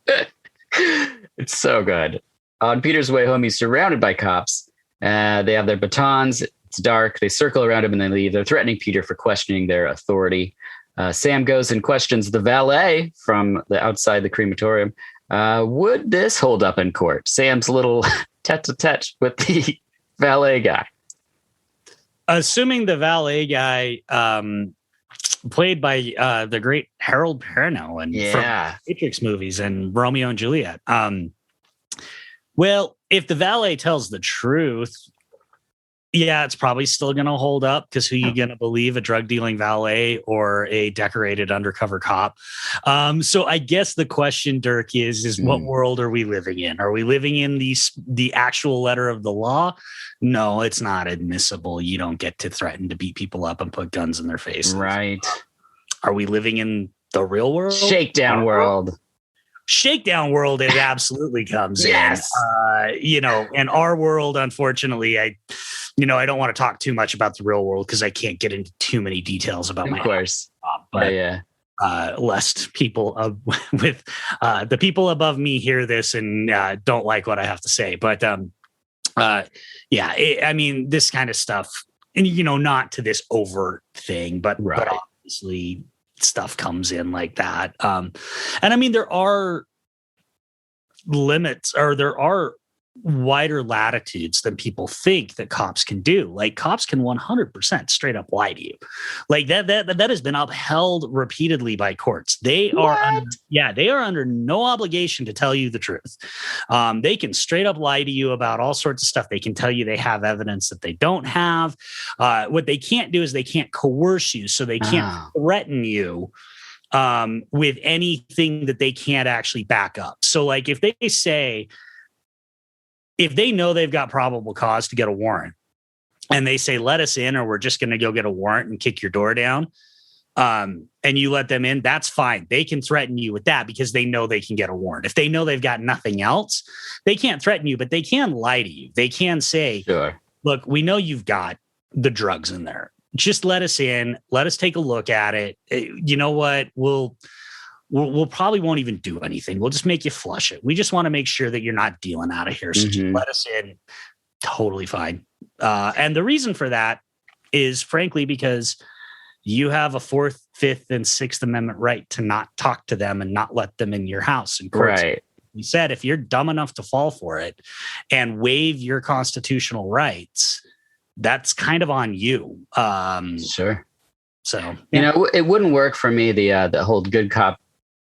[SPEAKER 1] It's so good. On Peter's way home, he's surrounded by cops. They have their batons. It's dark. They circle around him and they leave. They're threatening Peter for questioning their authority. Sam goes and questions the valet from the outside the crematorium. Would this hold up in court? Sam's little tete-a-tete with the valet guy.
[SPEAKER 2] Assuming the valet guy, played by the great Harold Perrineau and from Matrix movies and Romeo and Juliet. Well, if the valet tells the truth, yeah, it's probably still going to hold up, because who are you going to believe, a drug dealing valet or a decorated undercover cop? So I guess the question, Dirk, is what world are we living in? Are we living in the actual letter of the law? No, it's not admissible. You don't get to threaten to beat people up and put guns in their faces.
[SPEAKER 1] Right.
[SPEAKER 2] Are we living in the real world?
[SPEAKER 1] Shakedown world.
[SPEAKER 2] Shakedown world, it absolutely comes in. And our world, unfortunately, I don't want to talk too much about the real world because I can't get into too many details about my
[SPEAKER 1] course.
[SPEAKER 2] But lest people with the people above me hear this and don't like what I have to say. But this kind of stuff, and not to this overt thing, but obviously stuff comes in like that. And I mean, there are limits, or there are wider latitudes than people think that cops can do. Like, cops can 100% straight up lie to you. Like that has been upheld repeatedly by courts. They are under no obligation to tell you the truth. They can straight up lie to you about all sorts of stuff. They can tell you they have evidence that they don't have. What they can't do is they can't coerce you. So they can't threaten you with anything that they can't actually back up. So like if they know they've got probable cause to get a warrant and they say, let us in, or we're just going to go get a warrant and kick your door down, and you let them in, that's fine. They can threaten you with that because they know they can get a warrant. If they know they've got nothing else, they can't threaten you, but they can lie to you. They can say, sure, look, we know you've got the drugs in there. Just let us in. Let us take a look at it. You know what? We'll probably won't even do anything. We'll just make you flush it. We just want to make sure that you're not dealing out of here. So just let us in. Totally fine. And the reason for that is frankly because you have a 4th, 5th, and 6th Amendment right to not talk to them and not let them in your house. And courts, right. You said if you're dumb enough to fall for it and waive your constitutional rights, that's kind of on you.
[SPEAKER 1] Sure.
[SPEAKER 2] So yeah.
[SPEAKER 1] You know, it wouldn't work for me, the whole good cop,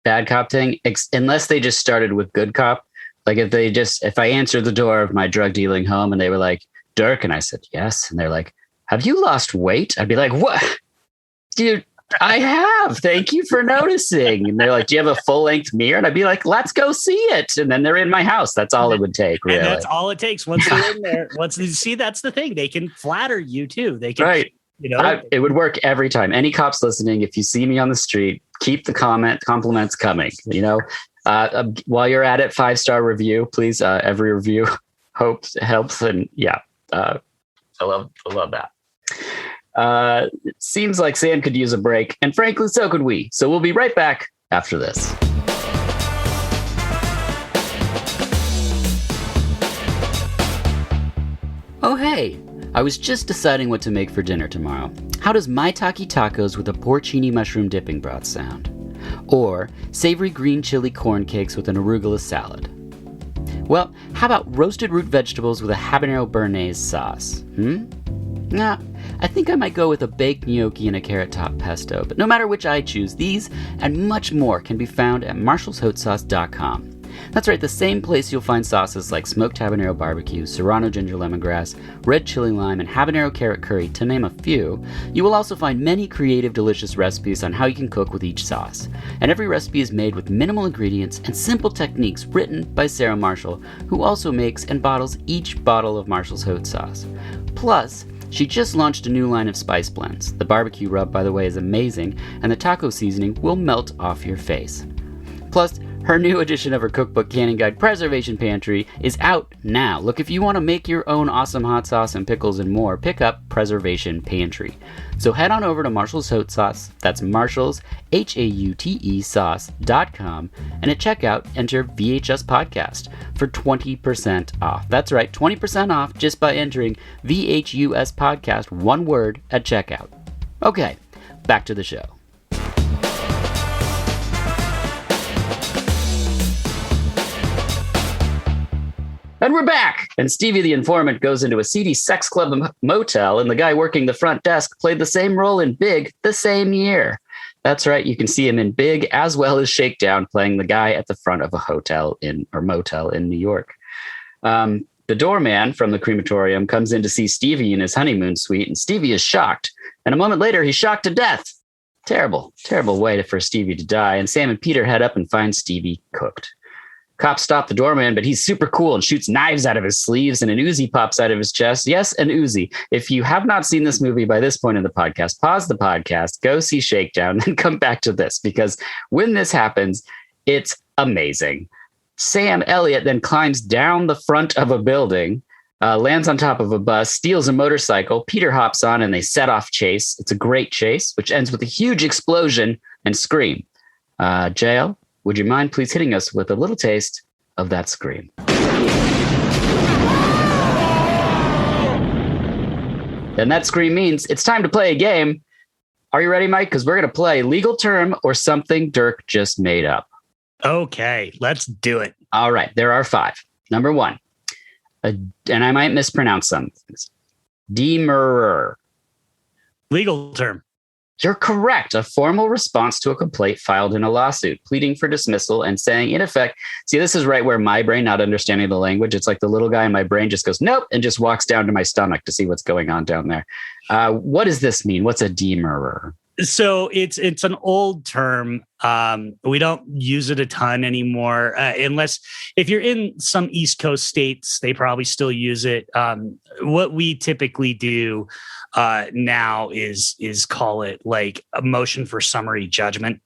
[SPEAKER 1] bad cop thing, unless they just started with good cop. Like if I answered the door of my drug dealing home and they were like, Dirk, and I said, yes. And they're like, have you lost weight? I'd be like, what? Dude, I have. Thank you for noticing. And they're like, do you have a full length mirror? And I'd be like, let's go see it. And then they're in my house. That's all it would take. Really.
[SPEAKER 2] And that's all it takes. Once they're in there, that's the thing. They can flatter you too. They can,
[SPEAKER 1] right.
[SPEAKER 2] You know,
[SPEAKER 1] it would work every time. Any cops listening, if you see me on the street, keep the compliments coming. You know, while you're at it, 5-star review, please. Every review helps. And yeah, I love that. It seems like Sam could use a break, and frankly, so could we. So we'll be right back after this. Oh, hey. I was just deciding what to make for dinner tomorrow. How does maitake tacos with a porcini mushroom dipping broth sound? Or savory green chili corn cakes with an arugula salad? Well, how about roasted root vegetables with a habanero béarnaise sauce? Nah, I think I might go with a baked gnocchi and a carrot top pesto. But no matter which I choose, these and much more can be found at marshallshotsauce.com. That's right, the same place you'll find sauces like smoked habanero barbecue, serrano ginger lemongrass, red chili lime, and habanero carrot curry, to name a few. You will also find many creative, delicious recipes on how you can cook with each sauce. And every recipe is made with minimal ingredients and simple techniques written by Sarah Marshall, who also makes and bottles each bottle of Marshall's Hot Sauce. Plus, she just launched a new line of spice blends. The barbecue rub, by the way, is amazing, and the taco seasoning will melt off your face. Plus, her new edition of her cookbook canning guide, Preservation Pantry, is out now. Look, if you want to make your own awesome hot sauce and pickles and more, pick up Preservation Pantry. So head on over to Marshall's Hot Sauce, that's Marshall's, H-A-U-T-E sauce.com, and at checkout, enter VHS Podcast for 20% off. That's right, 20% off just by entering VHUS Podcast, one word, at checkout. Okay, back to the show. And we're back! And Stevie the informant goes into a seedy sex club motel, and the guy working the front desk played the same role in Big the same year. That's right, you can see him in Big as well as Shakedown, playing the guy at the front of a motel in New York. The doorman from the crematorium comes in to see Stevie in his honeymoon suite, and Stevie is shocked. And a moment later, he's shocked to death. Terrible, terrible way for Stevie to die. And Sam and Peter head up and find Stevie cooked. Cops stop the doorman, but he's super cool and shoots knives out of his sleeves, and an Uzi pops out of his chest. Yes, an Uzi. If you have not seen this movie by this point in the podcast, pause the podcast, go see Shakedown, and come back to this, because when this happens, it's amazing. Sam Elliott then climbs down the front of a building, lands on top of a bus, steals a motorcycle. Peter hops on, and they set off chase. It's a great chase, which ends with a huge explosion and scream. JL? Would you mind please hitting us with a little taste of that scream? And that scream means it's time to play a game. Are you ready, Mike? Because we're going to play legal term or something Dirk just made up.
[SPEAKER 2] Okay, let's do it.
[SPEAKER 1] All right. There are 5. Number 1, and I might mispronounce some things. Demurrer.
[SPEAKER 2] Legal term.
[SPEAKER 1] You're correct. A formal response to a complaint filed in a lawsuit, pleading for dismissal and saying, in effect, see, this is right where my brain, not understanding the language, it's like the little guy in my brain just goes, nope, and just walks down to my stomach to see what's going on down there. What does this mean? What's a demurrer?
[SPEAKER 2] So it's an old term. We don't use it a ton anymore, unless if you're in some East Coast states, they probably still use it. What we typically do now is call it like a motion for summary judgment.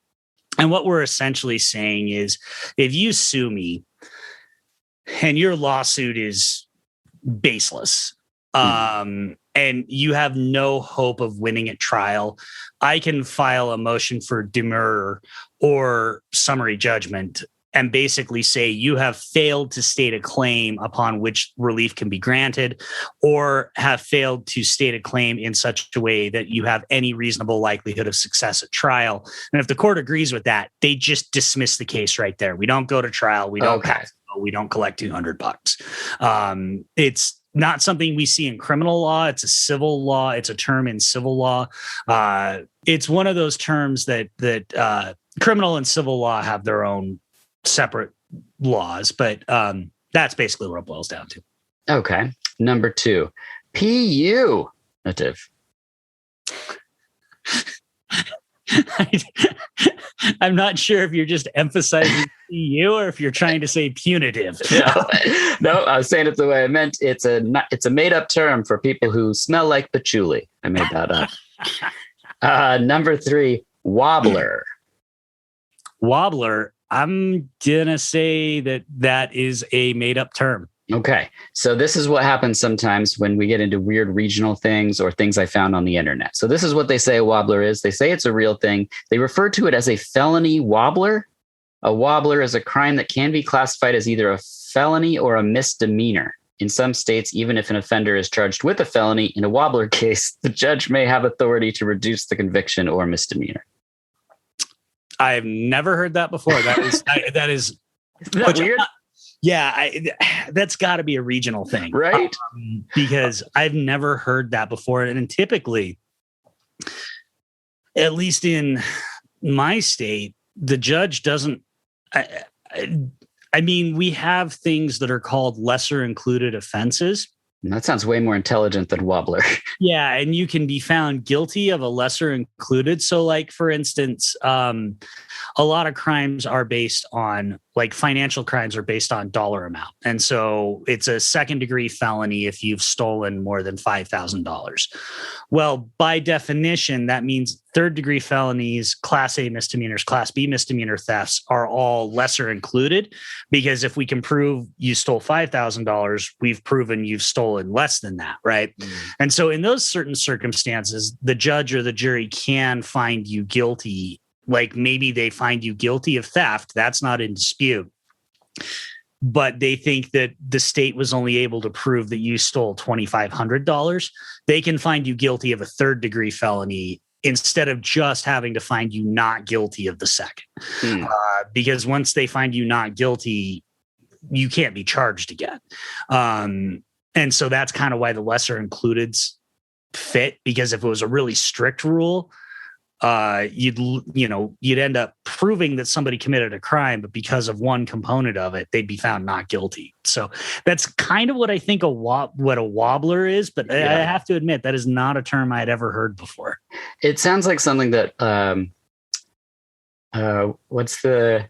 [SPEAKER 2] And what we're essentially saying is, if you sue me and your lawsuit is baseless, and you have no hope of winning at trial, I can file a motion for demurrer or summary judgment and basically say you have failed to state a claim upon which relief can be granted, or have failed to state a claim in such a way that you have any reasonable likelihood of success at trial. And if the court agrees with that, they just dismiss the case right there. We don't go to trial. We don't pass. We don't collect $200. It's not something we see in criminal law. It's a civil law. It's a term in civil law. It's one of those terms that criminal and civil law have their own separate laws, but that's basically what it boils down to.
[SPEAKER 1] Okay. Number 2, PU. Native.
[SPEAKER 2] I'm not sure if you're just emphasizing PU or if you're trying to say punitive.
[SPEAKER 1] No, I was saying it the way I meant. It's a made up term for people who smell like patchouli. I made that up. Number 3, wobbler.
[SPEAKER 2] Wobbler. I'm gonna say that is a made up term.
[SPEAKER 1] Okay. So this is what happens sometimes when we get into weird regional things or things I found on the internet. So this is what they say a wobbler is. They say it's a real thing. They refer to it as a felony wobbler. A wobbler is a crime that can be classified as either a felony or a misdemeanor. In some states, even if an offender is charged with a felony, in a wobbler case, the judge may have authority to reduce the conviction or misdemeanor.
[SPEAKER 2] I've never heard that before. That is
[SPEAKER 1] Isn't that weird?
[SPEAKER 2] Yeah, that's got to be a regional thing,
[SPEAKER 1] right?
[SPEAKER 2] Because I've never heard that before. And typically, at least in my state, the judge doesn't. I mean, we have things that are called lesser included offenses.
[SPEAKER 1] That sounds way more intelligent than wobbler.
[SPEAKER 2] Yeah, and you can be found guilty of a lesser included. So, like, for instance, a lot of crimes are based on, like, financial crimes are based on dollar amount. And so it's a second degree felony if you've stolen more than $5,000. Well, by definition, that means third degree felonies, class A misdemeanors, class B misdemeanor thefts are all lesser included, because if we can prove you stole $5,000, we've proven you've stolen less than that, right? And so in those certain circumstances, the judge or the jury can find you guilty. Like, maybe they find you guilty of theft. That's not in dispute. But they think that the state was only able to prove that you stole $2,500. They can find you guilty of a third degree felony instead of just having to find you not guilty of the second. Because once they find you not guilty, you can't be charged again. And so that's kind of why the lesser includeds fit, because if it was a really strict rule, you'd end up proving that somebody committed a crime, but because of one component of it, they'd be found not guilty. So that's kind of what I think what a wobbler is. But I have to admit, that is not a term I'd ever heard before.
[SPEAKER 1] It sounds like something that what's the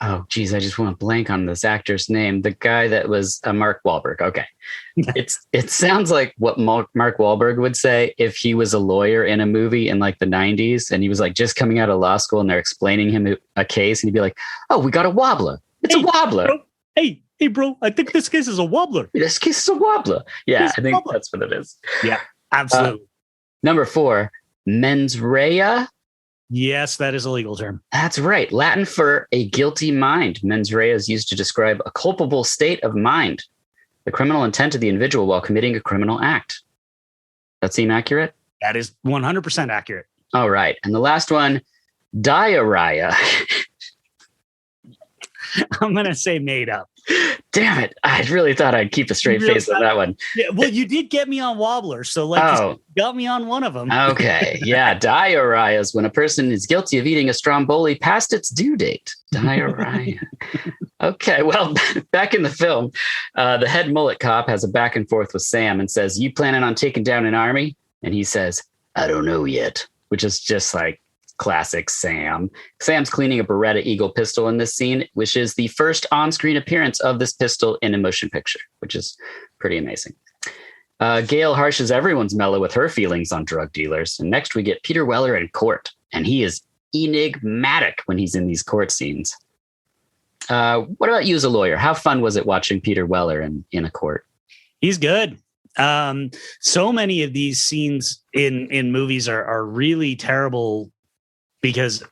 [SPEAKER 1] oh geez, I just went blank on this actor's name. The guy that was Mark Wahlberg. Okay. It sounds like what Mark Wahlberg would say if he was a lawyer in a movie in like the 90s and he was like just coming out of law school and they're explaining him a case and he'd be like, oh, we got a wobbler. It's a wobbler.
[SPEAKER 2] Bro. Hey, bro, I think this case is a wobbler.
[SPEAKER 1] This case is a wobbler. Yeah, I think that's what it is.
[SPEAKER 2] Yeah, absolutely.
[SPEAKER 1] Number 4, mens rea.
[SPEAKER 2] Yes, that is a legal term.
[SPEAKER 1] That's right. Latin for a guilty mind. Mens rea is used to describe a culpable state of mind, the criminal intent of the individual while committing a criminal act. That seem accurate?
[SPEAKER 2] That is 100% accurate.
[SPEAKER 1] All right. And the last one, diarrhea.
[SPEAKER 2] I'm going to say made up.
[SPEAKER 1] Damn it. I really thought I'd keep a straight face on that one.
[SPEAKER 2] Yeah, well, you did get me on Wobbler. So like you said, you got me on one of them.
[SPEAKER 1] Okay. Yeah. Diarrhea is when a person is guilty of eating a stromboli past its due date. Diarrhea. Okay. Well, back in the film, the head mullet cop has a back and forth with Sam and says, "You planning on taking down an army?" And he says, "I don't know yet," which is just like classic Sam. Sam's cleaning a Beretta Eagle pistol in this scene, which is the first on-screen appearance of this pistol in a motion picture, which is pretty amazing. Gail harshes everyone's mellow with her feelings on drug dealers. And next we get Peter Weller in court, and he is enigmatic when he's in these court scenes. What about you as a lawyer? How fun was it watching Peter Weller in a court?
[SPEAKER 2] He's good. So many of these scenes in movies are really terrible because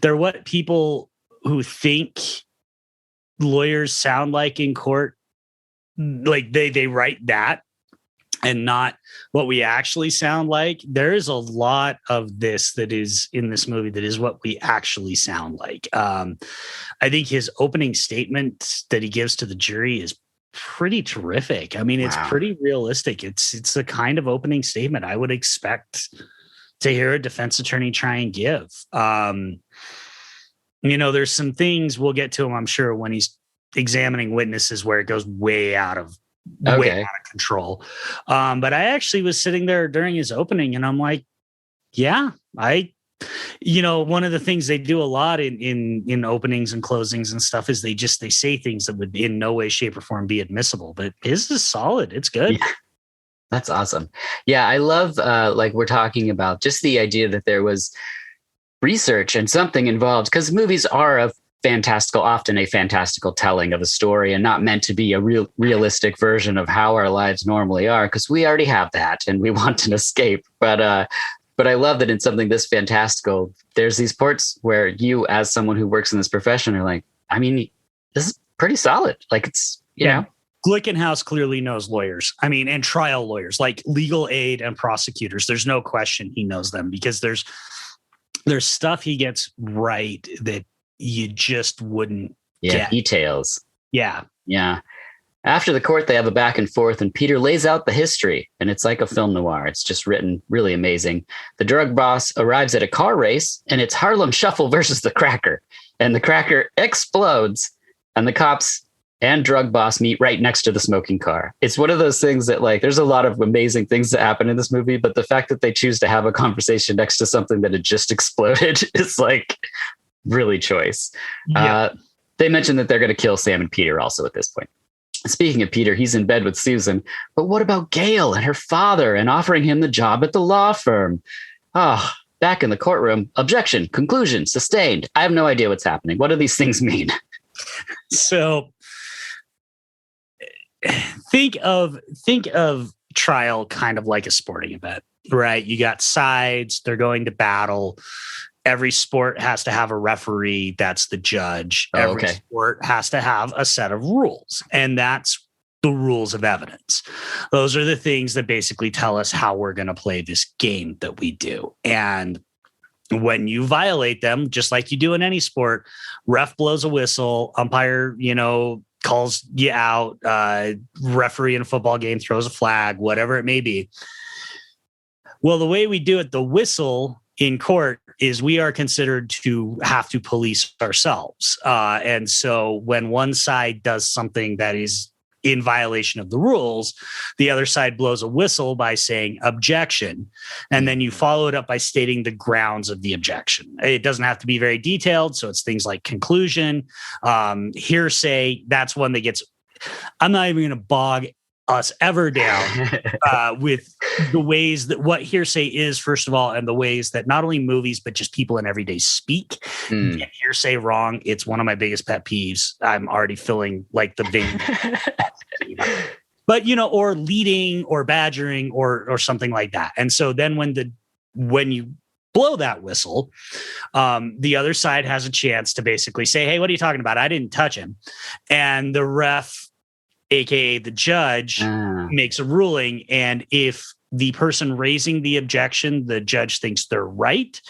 [SPEAKER 2] they're what people who think lawyers sound like in court, like they write that and not what we actually sound like. There is a lot of this that is in this movie that is what we actually sound like. I think his opening statement that he gives to the jury is pretty terrific. I mean, it's pretty realistic. It's the kind of opening statement I would expect to hear a defense attorney try and give. There's some things we'll get to him, I'm sure, when he's examining witnesses where it goes way out of control. But I actually was sitting there during his opening and I'm like, yeah, one of the things they do a lot in openings and closings and stuff is they say things that would in no way, shape or form be admissible, but his is solid. It's good.
[SPEAKER 1] Yeah. That's awesome. Yeah, I love, like we're talking about, just the idea that there was research and something involved, because movies are often a fantastical telling of a story and not meant to be a realistic version of how our lives normally are, because we already have that and we want an escape. But I love that in something this fantastical, there's these parts where you, as someone who works in this profession, are like, I mean, this is pretty solid. Like it's, you know.
[SPEAKER 2] Glickenhaus clearly knows lawyers. I mean, and trial lawyers, like legal aid and prosecutors. There's no question he knows them because there's stuff he gets right that you just wouldn't get.
[SPEAKER 1] Details.
[SPEAKER 2] Yeah.
[SPEAKER 1] After the court, they have a back and forth, and Peter lays out the history, and it's like a film noir. It's just written really amazing. The drug boss arrives at a car race, and it's Harlem Shuffle versus the Cracker, and the Cracker explodes, and the cops and drug boss meet right next to the smoking car. It's one of those things that, like, there's a lot of amazing things that happen in this movie, but the fact that they choose to have a conversation next to something that had just exploded is like really choice. Yeah. They mentioned that they're going to kill Sam and Peter also at this point. Speaking of Peter, he's in bed with Susan, but what about Gail and her father and offering him the job at the law firm? Back in the courtroom, objection, conclusion, sustained. I have no idea what's happening. What do these things mean?
[SPEAKER 2] So think of trial kind of like a sporting event, right? You got sides, they're going to battle. Every sport has to have a referee. That's the judge. Every sport has to have a set of rules. And that's the rules of evidence. Those are the things that basically tell us how we're going to play this game that we do. And when you violate them, just like you do in any sport, ref blows a whistle, umpire, calls you out, referee in a football game throws a flag, whatever it may be. Well, the way we do it, the whistle in court, is we are considered to have to police ourselves. And so when one side does something that is in violation of the rules, the other side blows a whistle by saying objection. And then you follow it up by stating the grounds of the objection. It doesn't have to be very detailed. So it's things like conclusion, hearsay. That's one that gets, I'm not even going to bog us ever down with the ways that what hearsay is, first of all, and the ways that not only movies, but just people in everyday speak get hearsay wrong. It's one of my biggest pet peeves. I'm already feeling like the vein. But, or leading or badgering or something like that. And so then when you blow that whistle, the other side has a chance to basically say, hey, what are you talking about? I didn't touch him. And the ref, AKA the judge, makes a ruling. And if the person raising the objection, the judge thinks they're right,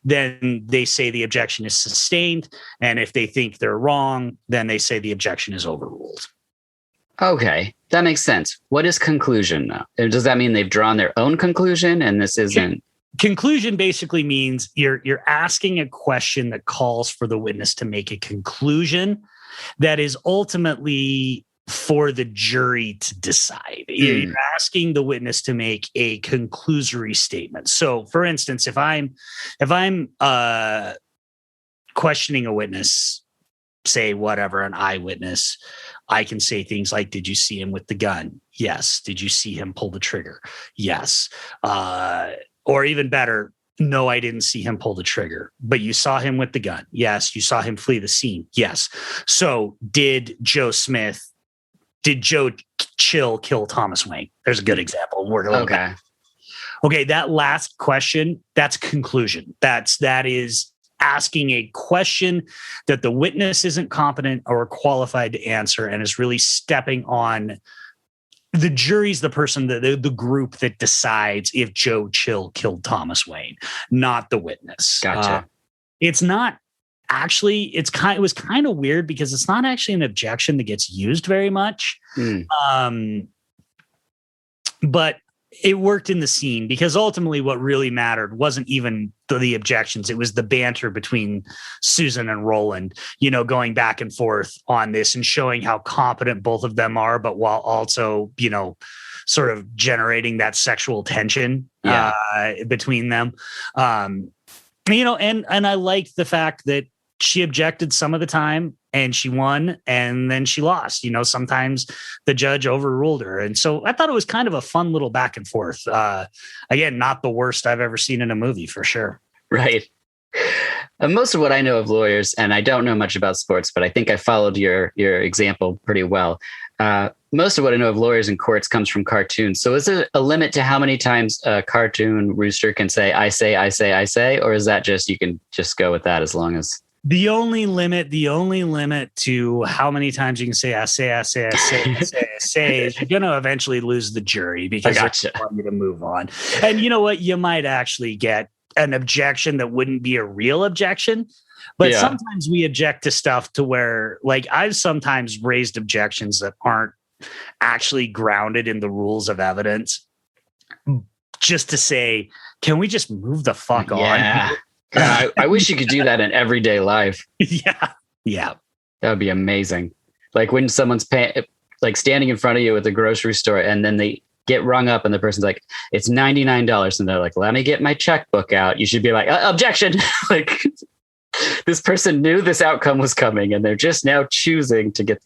[SPEAKER 2] then they say the objection is sustained. And if they think they're wrong, then they say the objection is overruled.
[SPEAKER 1] Okay, that makes sense. What is conclusion now? Does that mean they've drawn their own conclusion and this isn't?
[SPEAKER 2] Conclusion basically means you're asking a question that calls for the witness to make a conclusion that is ultimately for the jury to decide. You're asking the witness to make a conclusory statement. So, for instance, if I'm questioning a witness, say whatever, an eyewitness, I can say things like, did you see him with the gun? Yes. Did you see him pull the trigger? Yes. Or even better, no, I didn't see him pull the trigger, but you saw him with the gun. Yes. You saw him flee the scene. Yes. So did Joe Chill kill Thomas Wayne? There's a good example. Okay. That last question, that's conclusion. That is asking a question that the witness isn't competent or qualified to answer and is really stepping on the jury's the person, the group that decides if Joe Chill killed Thomas Wayne, not the witness.
[SPEAKER 1] Gotcha.
[SPEAKER 2] It's not actually, it was kind of weird because it's not actually an objection that gets used very much. But it worked in the scene because ultimately what really mattered wasn't even the objections. It was the banter between Susan and Roland, going back and forth on this and showing how competent both of them are, but while also, sort of generating that sexual tension between them. And I liked the fact that she objected some of the time and she won and then she lost. Sometimes the judge overruled her. And so I thought it was kind of a fun little back and forth. Again, not the worst I've ever seen in a movie for sure.
[SPEAKER 1] Right. Most of what I know of lawyers, and I don't know much about sports, but I think I followed your example pretty well. Most of what I know of lawyers in courts comes from cartoons. So is there a limit to how many times a cartoon rooster can say, I say, I say, I say, or is that just, you can just go with that as long as...
[SPEAKER 2] The only limit to how many times you can say, I say, I say, I say, I say, I say, is you're going to eventually lose the jury because they want you to move on. And you know what? You might actually get an objection that wouldn't be a real objection. But sometimes we object to stuff to where, like, I've sometimes raised objections that aren't actually grounded in the rules of evidence just to say, can we just move the fuck on?
[SPEAKER 1] God, I wish you could do that in everyday life.
[SPEAKER 2] Yeah.
[SPEAKER 1] That would be amazing. Like when someone's standing in front of you at the grocery store and then they get rung up and the person's like, it's $99. And they're like, let me get my checkbook out. You should be like, objection. Like this person knew this outcome was coming and they're just now choosing to get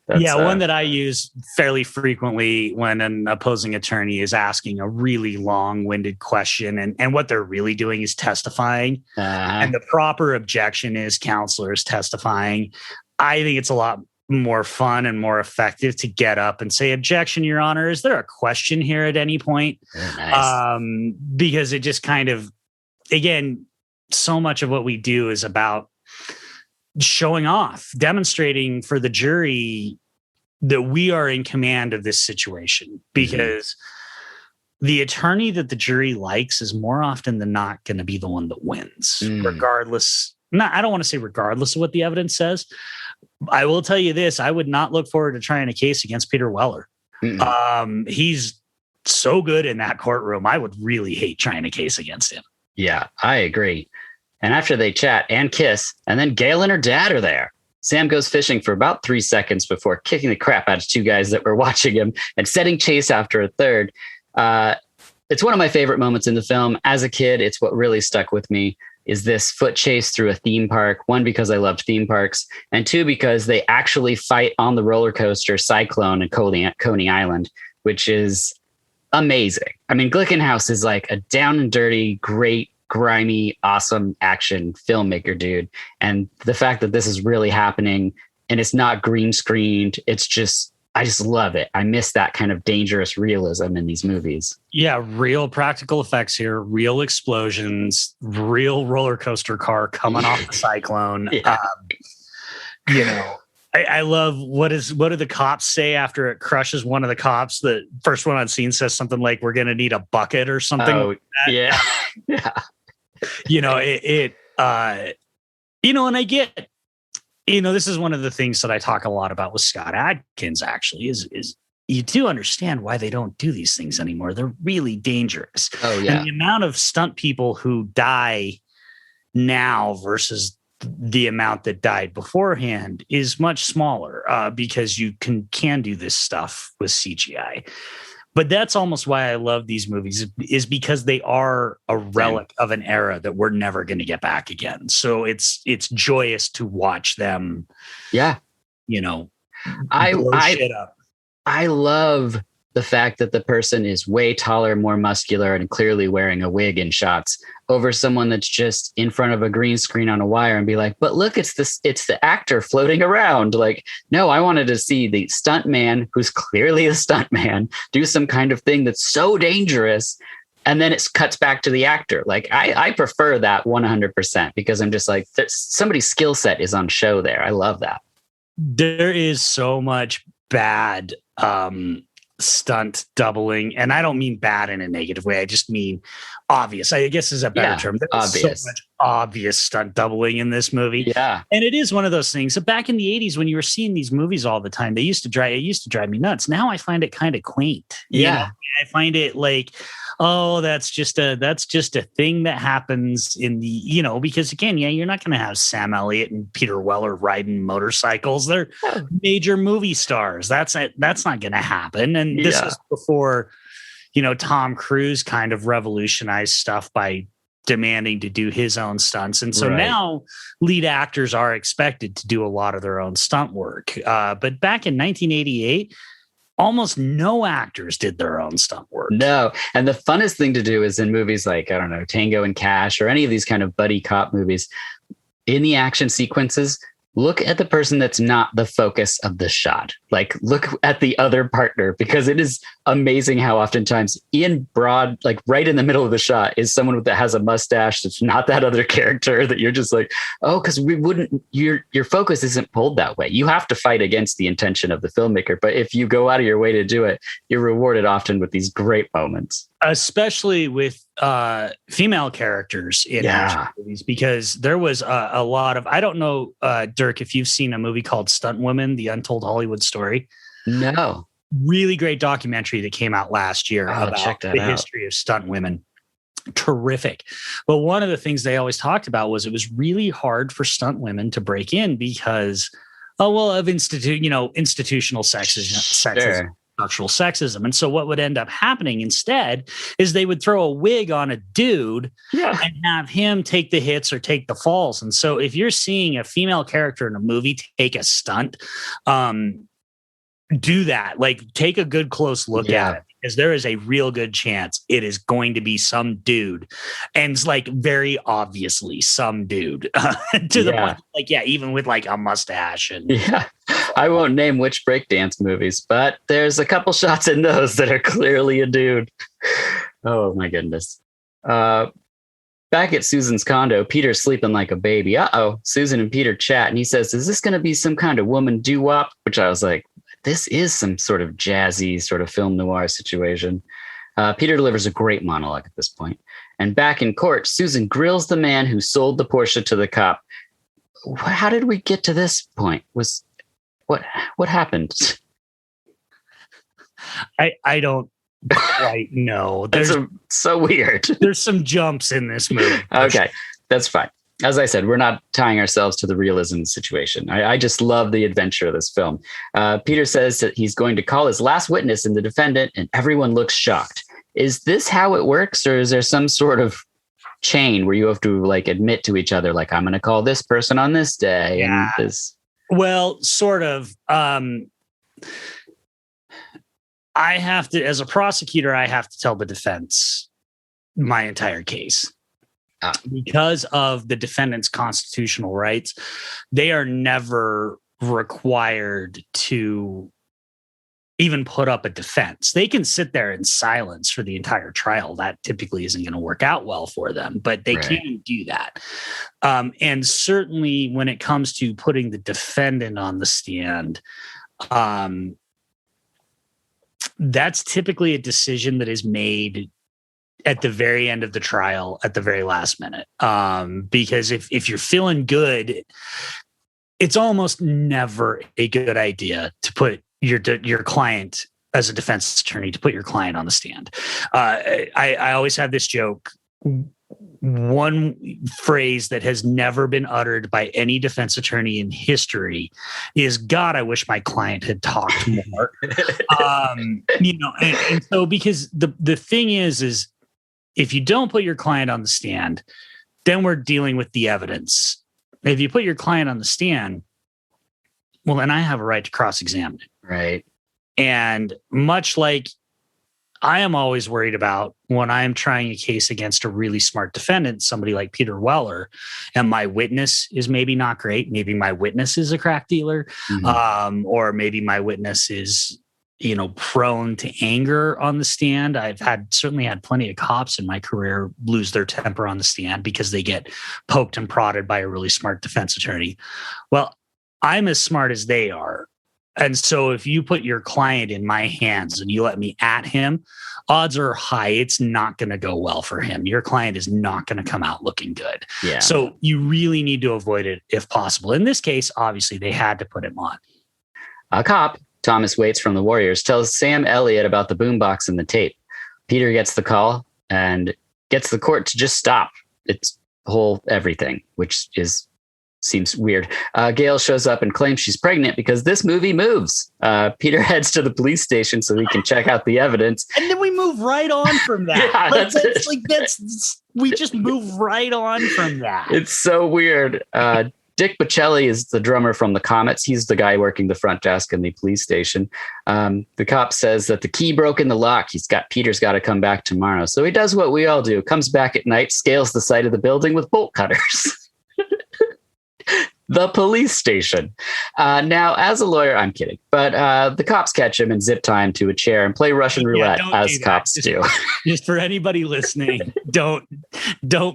[SPEAKER 1] one that I use fairly frequently when an opposing attorney is asking a really long-winded question and what they're really doing is testifying. And the proper objection is counselors testifying. I think it's a lot more fun and more effective to get up and say, objection, Your Honor, is there a question here at any point? Nice.
[SPEAKER 2] Because it just kind of, again, so much of what we do is about showing off, demonstrating for the jury that we are in command of this situation, because the attorney that the jury likes is more often than not going to be the one that wins, regardless. I don't want to say regardless of what the evidence says. I will tell you this. I would not look forward to trying a case against Peter Weller. He's so good in that courtroom. I would really hate trying a case against him.
[SPEAKER 1] Yeah, I agree. And after they chat and kiss, and then Gail and her dad are there. Sam goes fishing for about 3 seconds before kicking the crap out of 2 guys that were watching him and setting chase after a third. It's one of my favorite moments in the film. As a kid, it's what really stuck with me, is this foot chase through a theme park. 1, because I loved theme parks, and 2, because they actually fight on the roller coaster Cyclone and Coney Island, which is amazing. I mean, Glickenhaus is like a down and dirty, great, grimy, awesome action filmmaker, dude. And the fact that this is really happening and it's not green screened, I just love it. I miss that kind of dangerous realism in these movies.
[SPEAKER 2] Yeah, real practical effects here, real explosions, real roller coaster car coming off the Cyclone. I love what do the cops say after it crushes one of the cops? The first one on scene says something like, "We're going to need a bucket" or something.
[SPEAKER 1] Oh,
[SPEAKER 2] like that.
[SPEAKER 1] yeah. Yeah.
[SPEAKER 2] And I get, this is one of the things that I talk a lot about with Scott Adkins, actually, is you do understand why they don't do these things anymore. They're really dangerous.
[SPEAKER 1] Oh, yeah.
[SPEAKER 2] And the amount of stunt people who die now versus the amount that died beforehand is much smaller because you can do this stuff with CGI. But that's almost why I love these movies, is because they are a relic of an era that we're never going to get back again. So it's joyous to watch them.
[SPEAKER 1] Yeah.
[SPEAKER 2] Blow shit up.
[SPEAKER 1] I love the fact that the person is way taller, more muscular, and clearly wearing a wig in shots over someone that's just in front of a green screen on a wire and be like, but look, it's the actor floating around. Like, no, I wanted to see the stunt man, who's clearly a stunt man, do some kind of thing that's so dangerous. And then it cuts back to the actor. Like, I prefer that 100% because I'm just like, somebody's skill set is on show there. I love that.
[SPEAKER 2] There is so much bad stunt doubling, and I don't mean bad in a negative way. I just mean obvious, I guess, is a better term. There's so much obvious stunt doubling in this movie.
[SPEAKER 1] Yeah.
[SPEAKER 2] And it is one of those things. So back in the 80s, when you were seeing these movies all the time, it used to drive me nuts. Now I find it kind of quaint.
[SPEAKER 1] Yeah.
[SPEAKER 2] I find it like, oh, that's just a thing that happens in the, because again, you're not going to have Sam Elliott and Peter Weller riding motorcycles. They're major movie stars. That's not going to happen. And this is before, Tom Cruise kind of revolutionized stuff by demanding to do his own stunts. And so now lead actors are expected to do a lot of their own stunt work. But back in 1988, almost no actors did their own stunt work.
[SPEAKER 1] No. And the funnest thing to do is in movies like, I don't know, Tango and Cash or any of these kind of buddy cop movies, in the action sequences, look at the person that's not the focus of the shot. Like, look at the other partner, because it is amazing how oftentimes in broad, like right in the middle of the shot, is someone that has a mustache that's not that other character, that you're just like, oh, because your focus isn't pulled that way. You have to fight against the intention of the filmmaker. But if you go out of your way to do it, you're rewarded often with these great moments.
[SPEAKER 2] Especially with female characters in action movies, because there was a lot of, I don't know, Dirk, if you've seen a movie called Stunt Women, The Untold Hollywood Story.
[SPEAKER 1] No.
[SPEAKER 2] Really great documentary that came out last year about the history of stunt women. Terrific. But one of the things they always talked about was it was really hard for stunt women to break in because, of institutional sexism. Structural sexism. And so what would end up happening instead is they would throw a wig on a dude and have him take the hits or take the falls. And so if you're seeing a female character in a movie take a stunt, do that. Like, take a good close look at it, because there is a real good chance it is going to be some dude, and it's like very obviously some dude to the point, like, even with like a mustache and
[SPEAKER 1] I won't name which breakdance movies, but there's a couple shots in those that are clearly a dude. Oh my goodness. Back at Susan's condo, Peter's sleeping like a baby. Susan and Peter chat, and he says, is this going to be some kind of woman doo-wop? Which I was like, this is some sort of jazzy sort of film noir situation. Peter delivers a great monologue at this point. And back in court, Susan grills the man who sold the Porsche to the cop. How did we get to this point? What happened?
[SPEAKER 2] I don't quite know. There's
[SPEAKER 1] so weird.
[SPEAKER 2] There's some jumps in this movie.
[SPEAKER 1] Okay, that's fine. As I said, we're not tying ourselves to the realism of the situation. I just love the adventure of this film. Peter says that he's going to call his last witness in the defendant, and everyone looks shocked. Is this how it works, or is there some sort of chain where you have to like admit to each other, like, I'm going to call this person on this day? And this.
[SPEAKER 2] Well, sort of. I have to, as a prosecutor, I have to tell the defense my entire case. Because of the defendant's constitutional rights, they are never required to even put up a defense. They can sit there in silence for the entire trial. That typically isn't going to work out well for them, but they can do that. And certainly when it comes to putting the defendant on the stand, that's typically a decision that is made at the very end of the trial, at the very last minute. Because if you're feeling good, it's almost never a good idea to put your client as a defense attorney, to put your client on the stand. I always have this joke. One phrase that has never been uttered by any defense attorney in history is, God, I wish my client had talked more. And so because the thing is if you don't put your client on the stand, then we're dealing with the evidence. If you put your client on the stand, well, then I have a right to cross-examine it.
[SPEAKER 1] Right.
[SPEAKER 2] And much like I am always worried about when I am trying a case against a really smart defendant, somebody like Peter Weller, and my witness is maybe not great. Maybe my witness is a crack dealer, or maybe my witness is, prone to anger on the stand. I've certainly had plenty of cops in my career lose their temper on the stand because they get poked and prodded by a really smart defense attorney. Well, I'm as smart as they are. And so if you put your client in my hands and you let me at him, odds are high it's not going to go well for him. Your client is not going to come out looking good.
[SPEAKER 1] Yeah.
[SPEAKER 2] So you really need to avoid it if possible. In this case, obviously, they had to put him on.
[SPEAKER 1] A cop, Thomas Waits from the Warriors, tells Sam Elliott about the boombox and the tape. Peter gets the call and gets the court to just stop. It's whole everything, which seems weird. Gail shows up and claims she's pregnant because this movie moves. Peter heads to the police station so he can check out the evidence.
[SPEAKER 2] And then we move right on from that.
[SPEAKER 1] Yeah,
[SPEAKER 2] we just move right on from that.
[SPEAKER 1] It's so weird. Dick Bocelli is the drummer from the Comets. He's the guy working the front desk in the police station. The cop says that the key broke in the lock. Peter's got to come back tomorrow. So he does what we all do. Comes back at night, scales the side of the building with bolt cutters. The police station. Now, as a lawyer, I'm kidding, but the cops catch him and zip tie him to a chair and play Russian roulette as cops do.
[SPEAKER 2] Just for anybody listening, don't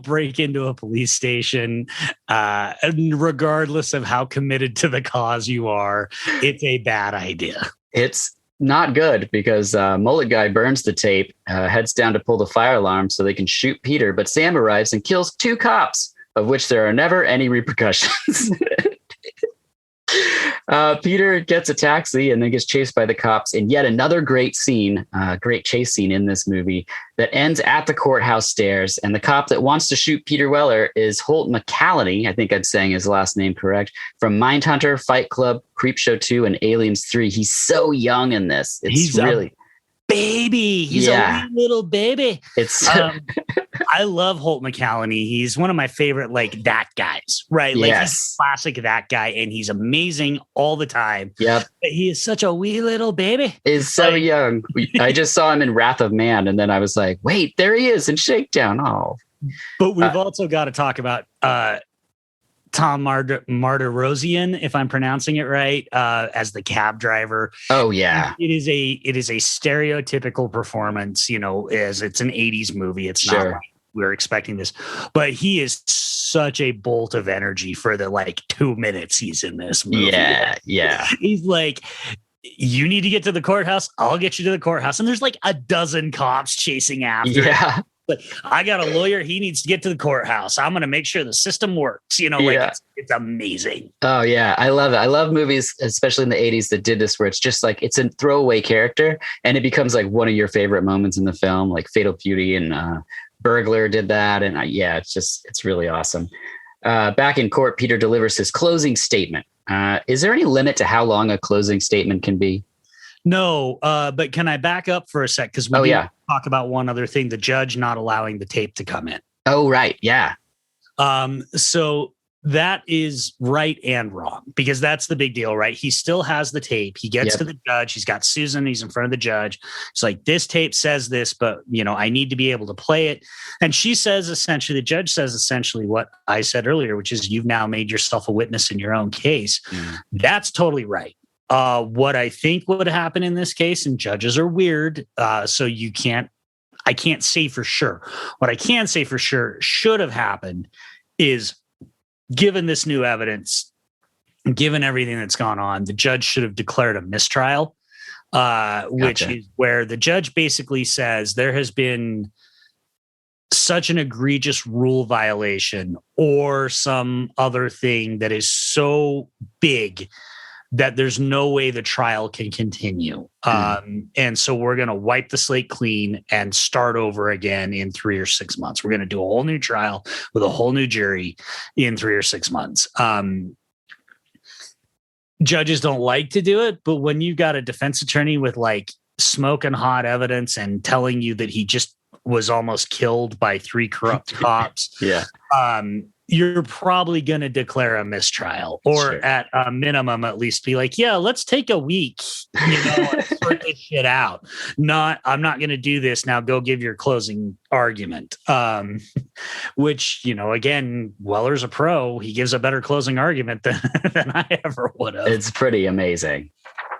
[SPEAKER 2] break into a police station, regardless of how committed to the cause you are. It's a bad idea.
[SPEAKER 1] It's not good because Mullet Guy burns the tape, heads down to pull the fire alarm so they can shoot Peter, but Sam arrives and kills 2 cops, of which there are never any repercussions. Peter gets a taxi and then gets chased by the cops in yet another great scene, great chase scene in this movie that ends at the courthouse stairs. And the cop that wants to shoot Peter Weller is Holt McCallany. I think I'm saying his last name correct. From Mindhunter, Fight Club, Creepshow 2, and Aliens 3. He's so young in this. He's really
[SPEAKER 2] baby. He's a wee little baby.
[SPEAKER 1] It's
[SPEAKER 2] I love Holt McCallany. He's one of my favorite, that guys, right? He's classic that guy, and he's amazing all the time.
[SPEAKER 1] Yep.
[SPEAKER 2] But he is such a wee little baby.
[SPEAKER 1] He's so young. I just saw him in Wrath of Man, and then I was like, wait, there he is in Shakedown. Oh.
[SPEAKER 2] But we've also got to talk about Tom Martirosian, if I'm pronouncing it right, as the cab driver.
[SPEAKER 1] Oh yeah,
[SPEAKER 2] it is a stereotypical performance. As it's an '80s movie, it's not like we're expecting this, but he is such a bolt of energy for the 2 minutes he's in this movie.
[SPEAKER 1] Yeah.
[SPEAKER 2] He's like, you need to get to the courthouse. I'll get you to the courthouse, and there's a dozen cops chasing after.
[SPEAKER 1] Yeah.
[SPEAKER 2] But I got a lawyer. He needs to get to the courthouse. I'm going to make sure the system works. It's amazing.
[SPEAKER 1] Oh, yeah. I love it. I love movies, especially in the 80s, that did this, where it's just it's a throwaway character and it becomes one of your favorite moments in the film, like Fatal Beauty and Burglar did that. And it's really awesome. Back in court, Peter delivers his closing statement. Is there any limit to how long a closing statement can be?
[SPEAKER 2] No, but can I back up for a sec? Because we talk about one other thing, the judge not allowing the tape to come in.
[SPEAKER 1] Oh, right. Yeah.
[SPEAKER 2] So that is right and wrong, because that's the big deal, right? He still has the tape. He gets to the judge. He's got Susan. He's in front of the judge. It's like, this tape says this, but, I need to be able to play it. And she says, the judge says essentially what I said earlier, which is, you've now made yourself a witness in your own case. That's totally right. What I think would happen in this case, and judges are weird, so I can't say for sure. What I can say for sure should have happened is, given this new evidence, given everything that's gone on, the judge should have declared a mistrial, which is where the judge basically says there has been such an egregious rule violation or some other thing that is so big that there's no way the trial can continue. And so we're going to wipe the slate clean and start over again in 3 or 6 months. We're going to do a whole new trial with a whole new jury in 3 or 6 months. Judges don't like to do it, but when you've got a defense attorney with like smoking hot evidence and telling you that he just was almost killed by 3 corrupt cops, you're probably going to declare a mistrial, or at a minimum, at least be like, yeah, let's take a week, and sort this shit out. I'm not going to do this now. Go give your closing argument. Which, again, Weller's a pro. He gives a better closing argument than I ever would have.
[SPEAKER 1] It's pretty amazing.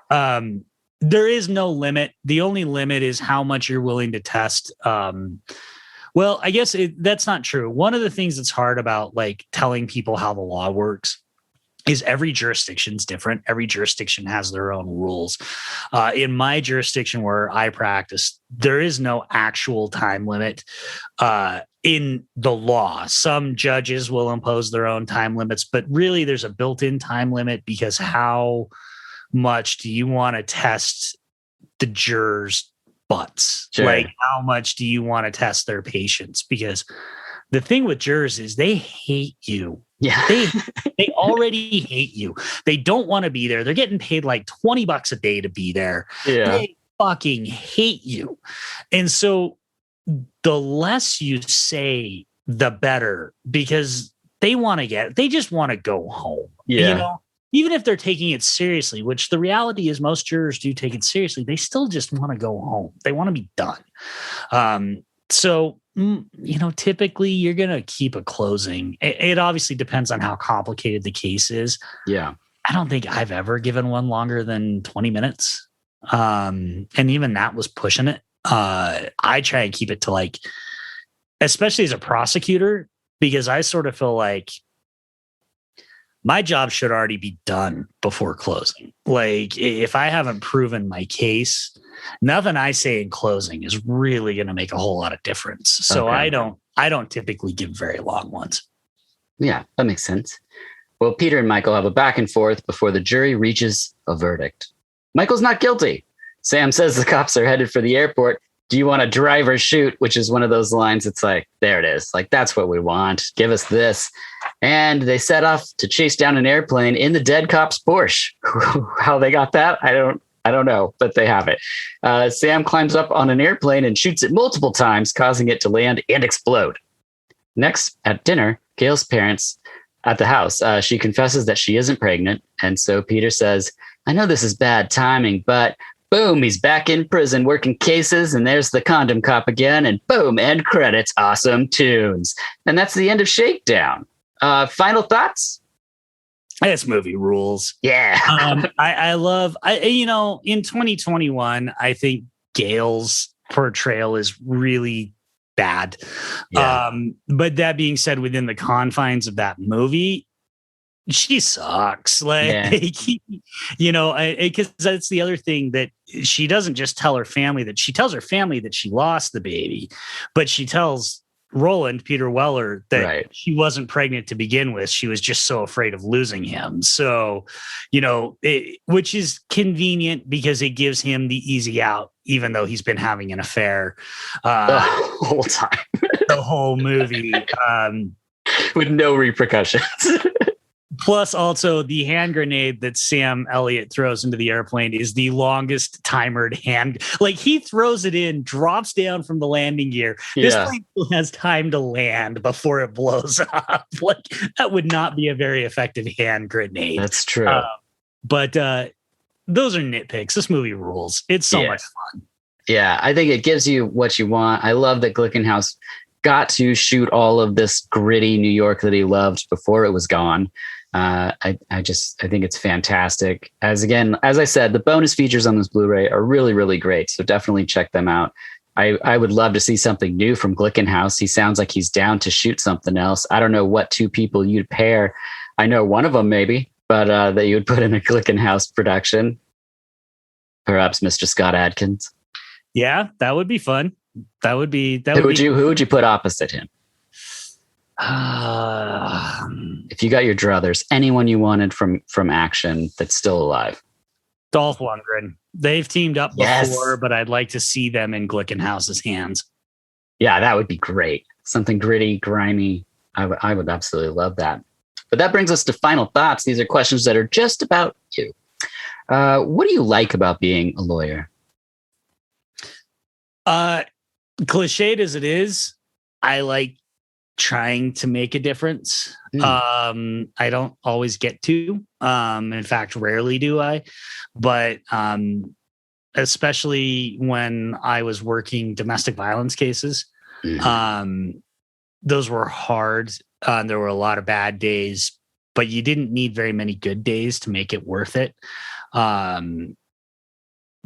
[SPEAKER 2] There is no limit. The only limit is how much you're willing to test. Well, I guess that's not true. One of the things that's hard about like telling people how the law works is every jurisdiction's different. Every jurisdiction has their own rules. In my jurisdiction where I practice, there is no actual time limit in the law. Some judges will impose their own time limits, but really there's a built-in time limit, because how much do you want to test the jurors' butts?
[SPEAKER 1] Sure.
[SPEAKER 2] Like, how much do you want to test their patience? Because the thing with jurors is they hate you.
[SPEAKER 1] Yeah.
[SPEAKER 2] They already hate you. They don't want to be there. They're getting paid like $20 a day to be there.
[SPEAKER 1] Yeah.
[SPEAKER 2] They fucking hate you. And so the less you say, the better, because they just want to go home.
[SPEAKER 1] Yeah.
[SPEAKER 2] Even if they're taking it seriously, which the reality is most jurors do take it seriously, they still just want to go home. They want to be done. So, typically you're going to keep a closing. It obviously depends on how complicated the case is.
[SPEAKER 1] Yeah.
[SPEAKER 2] I don't think I've ever given one longer than 20 minutes. And even that was pushing it. I try and keep it to like, especially as a prosecutor, because I sort of feel like my job should already be done before closing. Like, if I haven't proven my case, nothing I say in closing is really going to make a whole lot of difference. So I don't typically give very long ones.
[SPEAKER 1] Yeah, that makes sense. Well, Peter and Michael have a back and forth before the jury reaches a verdict. Michael's not guilty. Sam says the cops are headed for the airport. Do you want to drive or shoot? Which is one of those lines. It's like, there it is. Like, that's what we want. Give us this. And they set off to chase down an airplane in the dead cop's Porsche. How they got that, I don't know, but they have it. Sam climbs up on an airplane and shoots it multiple times, causing it to land and explode. Next, at dinner, Gail's parents at the house, she confesses that she isn't pregnant. And so Peter says, I know this is bad timing, but boom, he's back in prison working cases, and there's the condom cop again, and boom, end credits, awesome tunes. And that's the end of Shakedown. Final thoughts?
[SPEAKER 2] This movie rules.
[SPEAKER 1] Yeah.
[SPEAKER 2] I love, in 2021, I think Gail's portrayal is really bad.
[SPEAKER 1] Yeah.
[SPEAKER 2] But that being said, within the confines of that movie, she sucks. Like, because that's the other thing, that she doesn't just tell her family that she lost the baby, but she tells Roland, Peter Weller, that she wasn't pregnant to begin with. She was just so afraid of losing him. So, which is convenient because it gives him the easy out, even though he's been having an affair
[SPEAKER 1] the whole time,
[SPEAKER 2] the whole movie,
[SPEAKER 1] with no repercussions.
[SPEAKER 2] Plus, also, the hand grenade that Sam Elliott throws into the airplane is the longest timered hand. Like, he throws it in, drops down from the landing gear. This plane still has time to land before it blows up. Like, that would not be a very effective hand grenade.
[SPEAKER 1] That's true.
[SPEAKER 2] But those are nitpicks. This movie rules. It's so much fun.
[SPEAKER 1] Yeah, I think it gives you what you want. I love that Glickenhaus got to shoot all of this gritty New York that he loved before it was gone. I think it's fantastic. As I said, the bonus features on this Blu-ray are really, really great. So definitely check them out. I would love to see something new from Glickenhaus. He sounds like he's down to shoot something else. I don't know what two people you'd pair. I know one of them maybe, but that you would put in a Glickenhaus production. Perhaps Mr. Scott Adkins.
[SPEAKER 2] Yeah, that would be fun. Who would you put opposite him?
[SPEAKER 1] If you got your druthers, anyone you wanted from action that's still alive.
[SPEAKER 2] Dolph Lundgren. They've teamed up before, but I'd like to see them in Glickenhaus's hands.
[SPEAKER 1] Yeah, that would be great. Something gritty, grimy. I would absolutely love that. But that brings us to final thoughts. These are questions that are just about you. What do you like about being a lawyer?
[SPEAKER 2] Cliched as it is, I like trying to make a difference. I don't always get to. In fact, rarely do I. But especially when I was working domestic violence cases, those were hard. There were a lot of bad days, but you didn't need very many good days to make it worth it.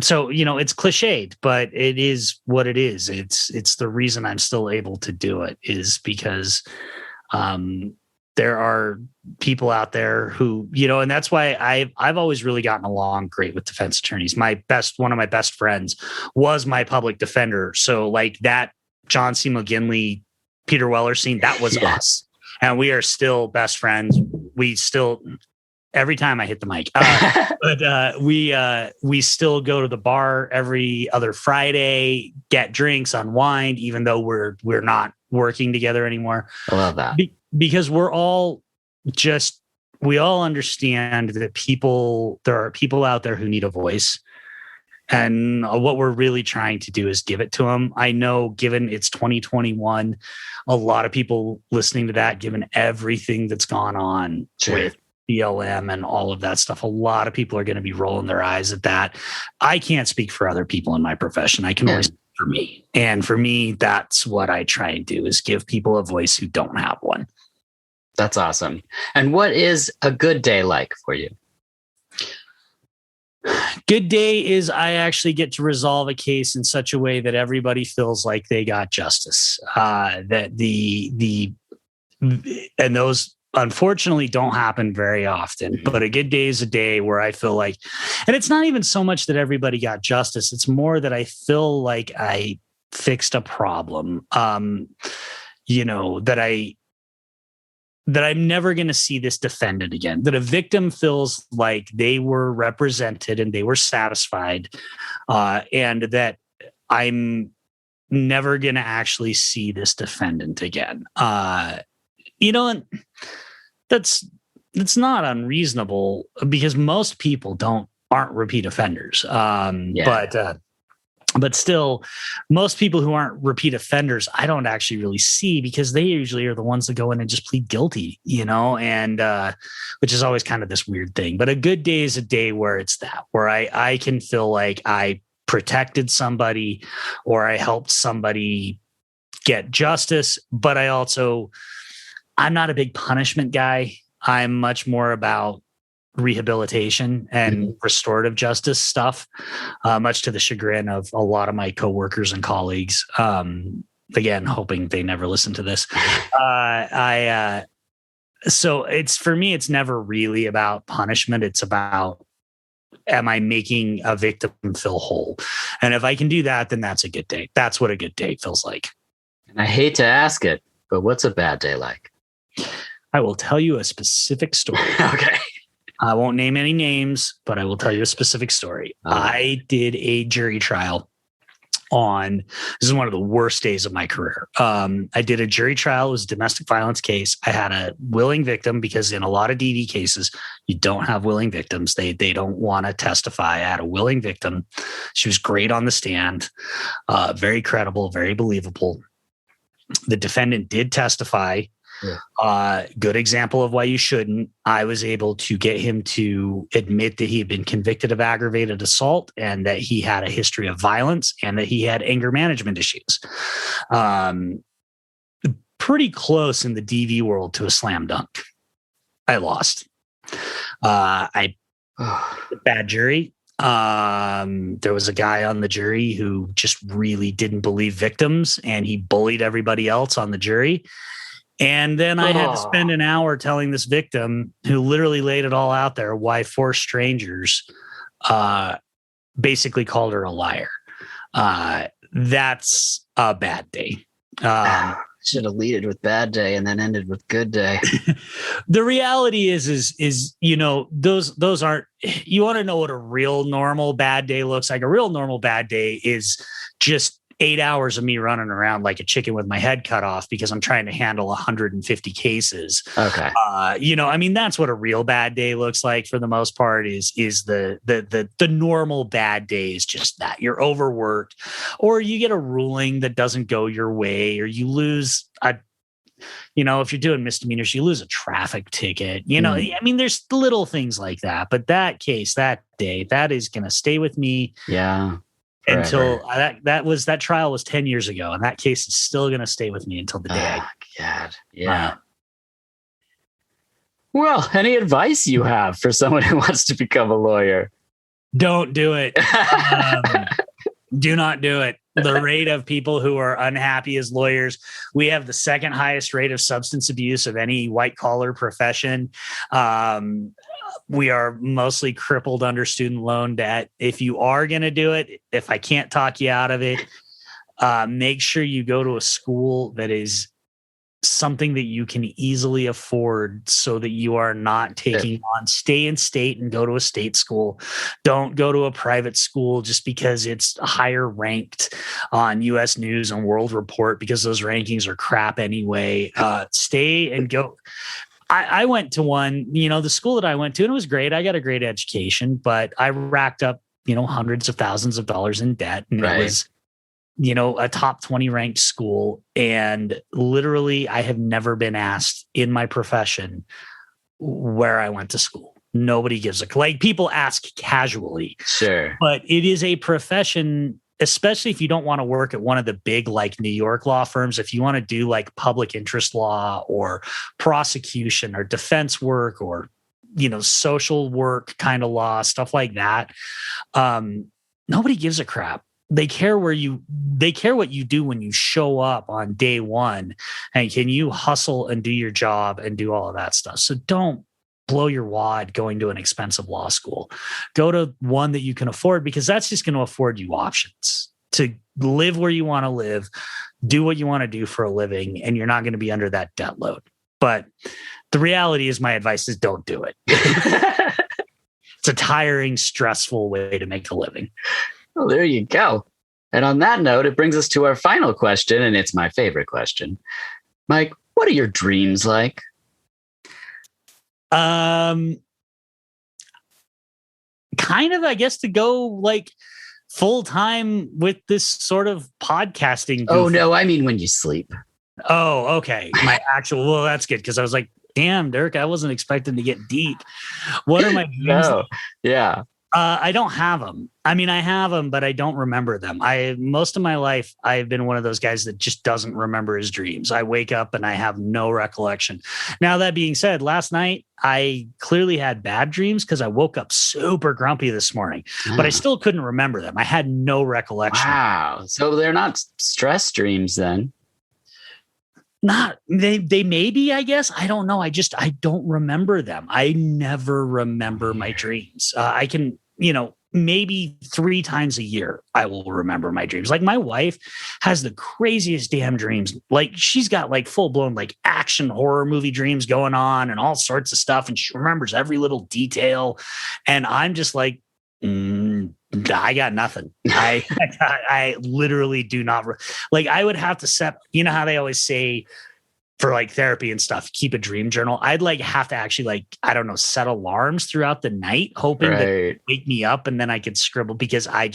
[SPEAKER 2] So, it's cliched, but it is what it is. It's the reason I'm still able to do it is because there are people out there who, and that's why I've always really gotten along great with defense attorneys. One of my best friends was my public defender. So like that John C. McGinley, Peter Weller scene, that was us. And we are still best friends. We still... Every time I hit the mic, but we still go to the bar every other Friday, get drinks, unwind, even though we're not working together anymore.
[SPEAKER 1] I love that
[SPEAKER 2] because we all understand that there are people out there who need a voice, and what we're really trying to do is give it to them. I know, given it's 2021, a lot of people listening to that, given everything that's gone on with BLM and all of that stuff, a lot of people are going to be rolling their eyes at that. I can't speak for other people in my profession. I can only speak for me. And for me, that's what I try and do is give people a voice who don't have one.
[SPEAKER 1] That's awesome. And what is a good day like for you?
[SPEAKER 2] Good day is I actually get to resolve a case in such a way that everybody feels like they got justice. That and those unfortunately don't happen very often, but a good day is a day where I feel like, and it's not even so much that everybody got justice. It's more that I feel like I fixed a problem, that I'm never going to see this defendant again, that a victim feels like they were represented and they were satisfied, and that I'm never going to actually see this defendant again. And that's not unreasonable because most people aren't repeat offenders. But still, most people who aren't repeat offenders, I don't actually really see because they usually are the ones that go in and just plead guilty, and which is always kind of this weird thing. But a good day is a day where it's that, where I can feel like I protected somebody or I helped somebody get justice, but I'm not a big punishment guy. I'm much more about rehabilitation and restorative justice stuff, much to the chagrin of a lot of my coworkers and colleagues. Again, hoping they never listen to this. So for me, it's never really about punishment. It's about, am I making a victim feel whole? And if I can do that, then that's a good day. That's what a good day feels like.
[SPEAKER 1] And I hate to ask it, but what's a bad day like?
[SPEAKER 2] I will tell you a specific story.
[SPEAKER 1] Okay.
[SPEAKER 2] I won't name any names, but I will tell you a specific story. I did a jury trial this is one of the worst days of my career. I did a jury trial. It was a domestic violence case. I had a willing victim because in a lot of DV cases, you don't have willing victims. They don't want to testify. I had a willing victim. She was great on the stand, very credible, very believable. The defendant did testify. Yeah. Good example of why you shouldn't. I was able to get him to admit that he had been convicted of aggravated assault and that he had a history of violence and that he had anger management issues. Pretty close in the DV world to a slam dunk. I lost. Bad jury. There was a guy on the jury who just really didn't believe victims, and he bullied everybody else on the jury. And then I had to spend an hour telling this victim, who literally laid it all out there, why 4 strangers basically called her a liar. That's a bad day.
[SPEAKER 1] Should have leaded with bad day and then ended with good day.
[SPEAKER 2] The reality is, you know, those aren't, you want to know what a real normal bad day looks like. A real normal bad day is just 8 hours of me running around like a chicken with my head cut off because I'm trying to handle 150 cases.
[SPEAKER 1] Okay.
[SPEAKER 2] You know, I mean, that's what a real bad day looks like for the most part is the normal bad day is just that you're overworked, or you get a ruling that doesn't go your way, or you lose you know, if you're doing misdemeanors, you lose a traffic ticket, you know, I mean, there's little things like that, but that case, that day, that is going to stay with me.
[SPEAKER 1] Yeah.
[SPEAKER 2] Until that trial was 10 years ago, and that case is still going to stay with me until the day.
[SPEAKER 1] God, yeah. Well, any advice you have for someone who wants to become a lawyer?
[SPEAKER 2] Don't do it. Do not do it. The rate of people who are unhappy as lawyers, we have the second highest rate of substance abuse of any white collar profession. We are mostly crippled under student loan debt. If you are going to do it, if I can't talk you out of it, make sure you go to a school that is something that you can easily afford so that you are not taking on, stay in state and go to a state school. Don't go to a private school just because it's higher ranked on US News and World Report, because those rankings are crap anyway. Stay and go. I went to one, you know, the school that I went to, and it was great. I got a great education, but I racked up, you know, hundreds of thousands of dollars in debt. And it was, you know, a top 20 ranked school. And literally, I have never been asked in my profession where I went to school. Nobody gives a, like, people ask casually.
[SPEAKER 1] Sure.
[SPEAKER 2] But it is a profession, especially if you don't want to work at one of the big, like, New York law firms. If you want to do like public interest law or prosecution or defense work or, you know, social work kind of law, stuff like that, nobody gives a crap. They care what you do when you show up on day one, and can you hustle and do your job and do all of that stuff. So don't blow your wad going to an expensive law school. Go to one that you can afford, because that's just going to afford you options to live where you want to live, do what you want to do for a living, and you're not going to be under that debt load. But the reality is, my advice is don't do it. It's a tiring, stressful way to make a living.
[SPEAKER 1] Well, there you go. And on that note, it brings us to our final question, and it's my favorite question. Mike, what are your dreams like?
[SPEAKER 2] Kind of, I guess, to go like full time with this sort of podcasting goof.
[SPEAKER 1] Oh, no, I mean when you sleep.
[SPEAKER 2] Oh, okay. My actual, well, that's good, because I was like, damn, Dirk, I wasn't expecting to get deep. What are my dreams?
[SPEAKER 1] No. Yeah.
[SPEAKER 2] I don't have them. I mean, I have them, but I don't remember them. Most of my life, I've been one of those guys that just doesn't remember his dreams. I wake up and I have no recollection. Now, that being said, last night, I clearly had bad dreams because I woke up super grumpy this morning, but I still couldn't remember them. I had no recollection.
[SPEAKER 1] Wow. So they're not stress dreams then?
[SPEAKER 2] Not, they may be, I guess. I don't know. I don't remember them. I never remember my dreams. I can, you know, maybe 3 times a year, I will remember my dreams. Like, my wife has the craziest damn dreams. Like, she's got like full blown like action horror movie dreams going on and all sorts of stuff. And she remembers every little detail. And I'm just like, I got nothing. I literally do not. Like, I would have to set, you know how they always say for like therapy and stuff, keep a dream journal. I'd like have to actually, like, I don't know, set alarms throughout the night, hoping that it wake me up, and then I could scribble, because I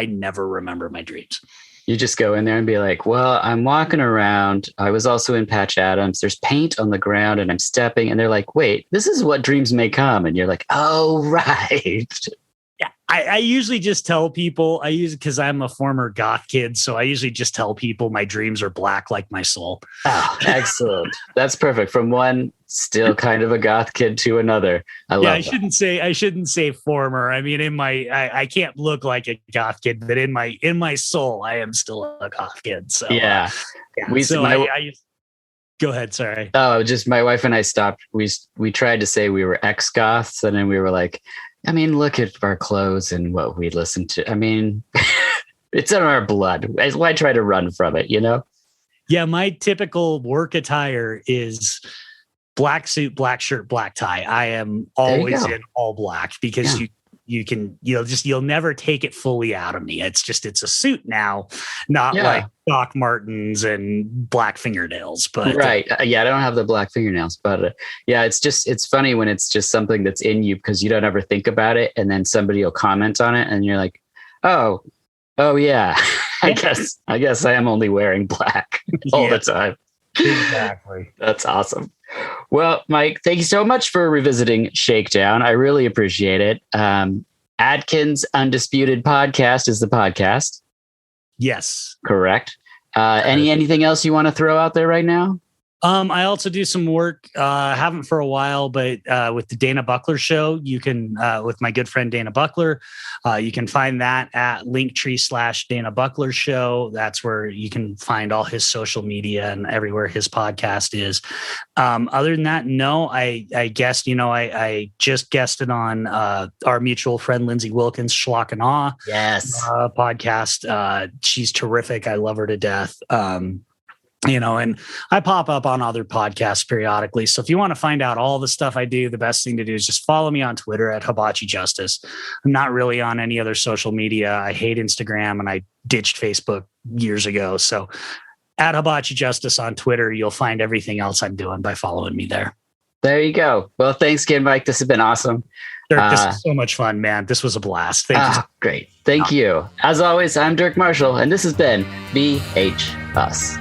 [SPEAKER 2] never remember my dreams.
[SPEAKER 1] You just go in there and be like, well, I'm walking around. I was also in Patch Adams. There's paint on the ground and I'm stepping. And they're like, wait, this is what dreams may come. And you're like, oh, right.
[SPEAKER 2] Yeah, I usually just tell people, because I'm a former goth kid, so I usually just tell people my dreams are black like my soul.
[SPEAKER 1] Oh, excellent. That's perfect. From one Still kind of a goth kid to another. I love
[SPEAKER 2] I shouldn't say former. I mean, I can't look like a goth kid, but in my soul, I am still a goth kid. So
[SPEAKER 1] yeah.
[SPEAKER 2] Go ahead. Sorry.
[SPEAKER 1] Oh, just my wife and I stopped. We tried to say we were ex-goths, and then we were like, I mean, look at our clothes and what we listen to. I mean, it's in our blood. Why try to run from it, you know?
[SPEAKER 2] Yeah, my typical work attire is black suit, black shirt, black tie. I am always in all black because you'll never take it fully out of me. It's a suit now, not like Doc Martens and black fingernails. But
[SPEAKER 1] right. I don't have the black fingernails, but it's funny when it's just something that's in you because you don't ever think about it. And then somebody will comment on it and you're like, oh yeah, I guess I am only wearing black all the time.
[SPEAKER 2] Exactly.
[SPEAKER 1] That's awesome. Well, Mike, thank you so much for revisiting Shakedown. I really appreciate it. Adkins Undisputed Podcast is the podcast.
[SPEAKER 2] Yes.
[SPEAKER 1] Correct. Anything else you want to throw out there right now?
[SPEAKER 2] I also do some work, haven't for a while, but with the Dana Buckler Show, you can, with my good friend Dana Buckler, you can find that at Linktree/Dana Buckler Show. That's where you can find all his social media and everywhere his podcast is. Other than that, no, I guessed, I just guested on our mutual friend Lindsay Wilkins' Schlock and Awe podcast. She's terrific. I love her to death. And I pop up on other podcasts periodically. So if you want to find out all the stuff I do, the best thing to do is just follow me on Twitter at Hibachi Justice. I'm not really on any other social media. I hate Instagram and I ditched Facebook years ago. So at Hibachi Justice on Twitter, you'll find everything else I'm doing by following me there.
[SPEAKER 1] There you go. Well, thanks again, Mike. This has been awesome.
[SPEAKER 2] Dirk, this was so much fun, man. This was a blast. Thank you.
[SPEAKER 1] Great. Thank you. As always, I'm Dirk Marshall, and this has been BH Us.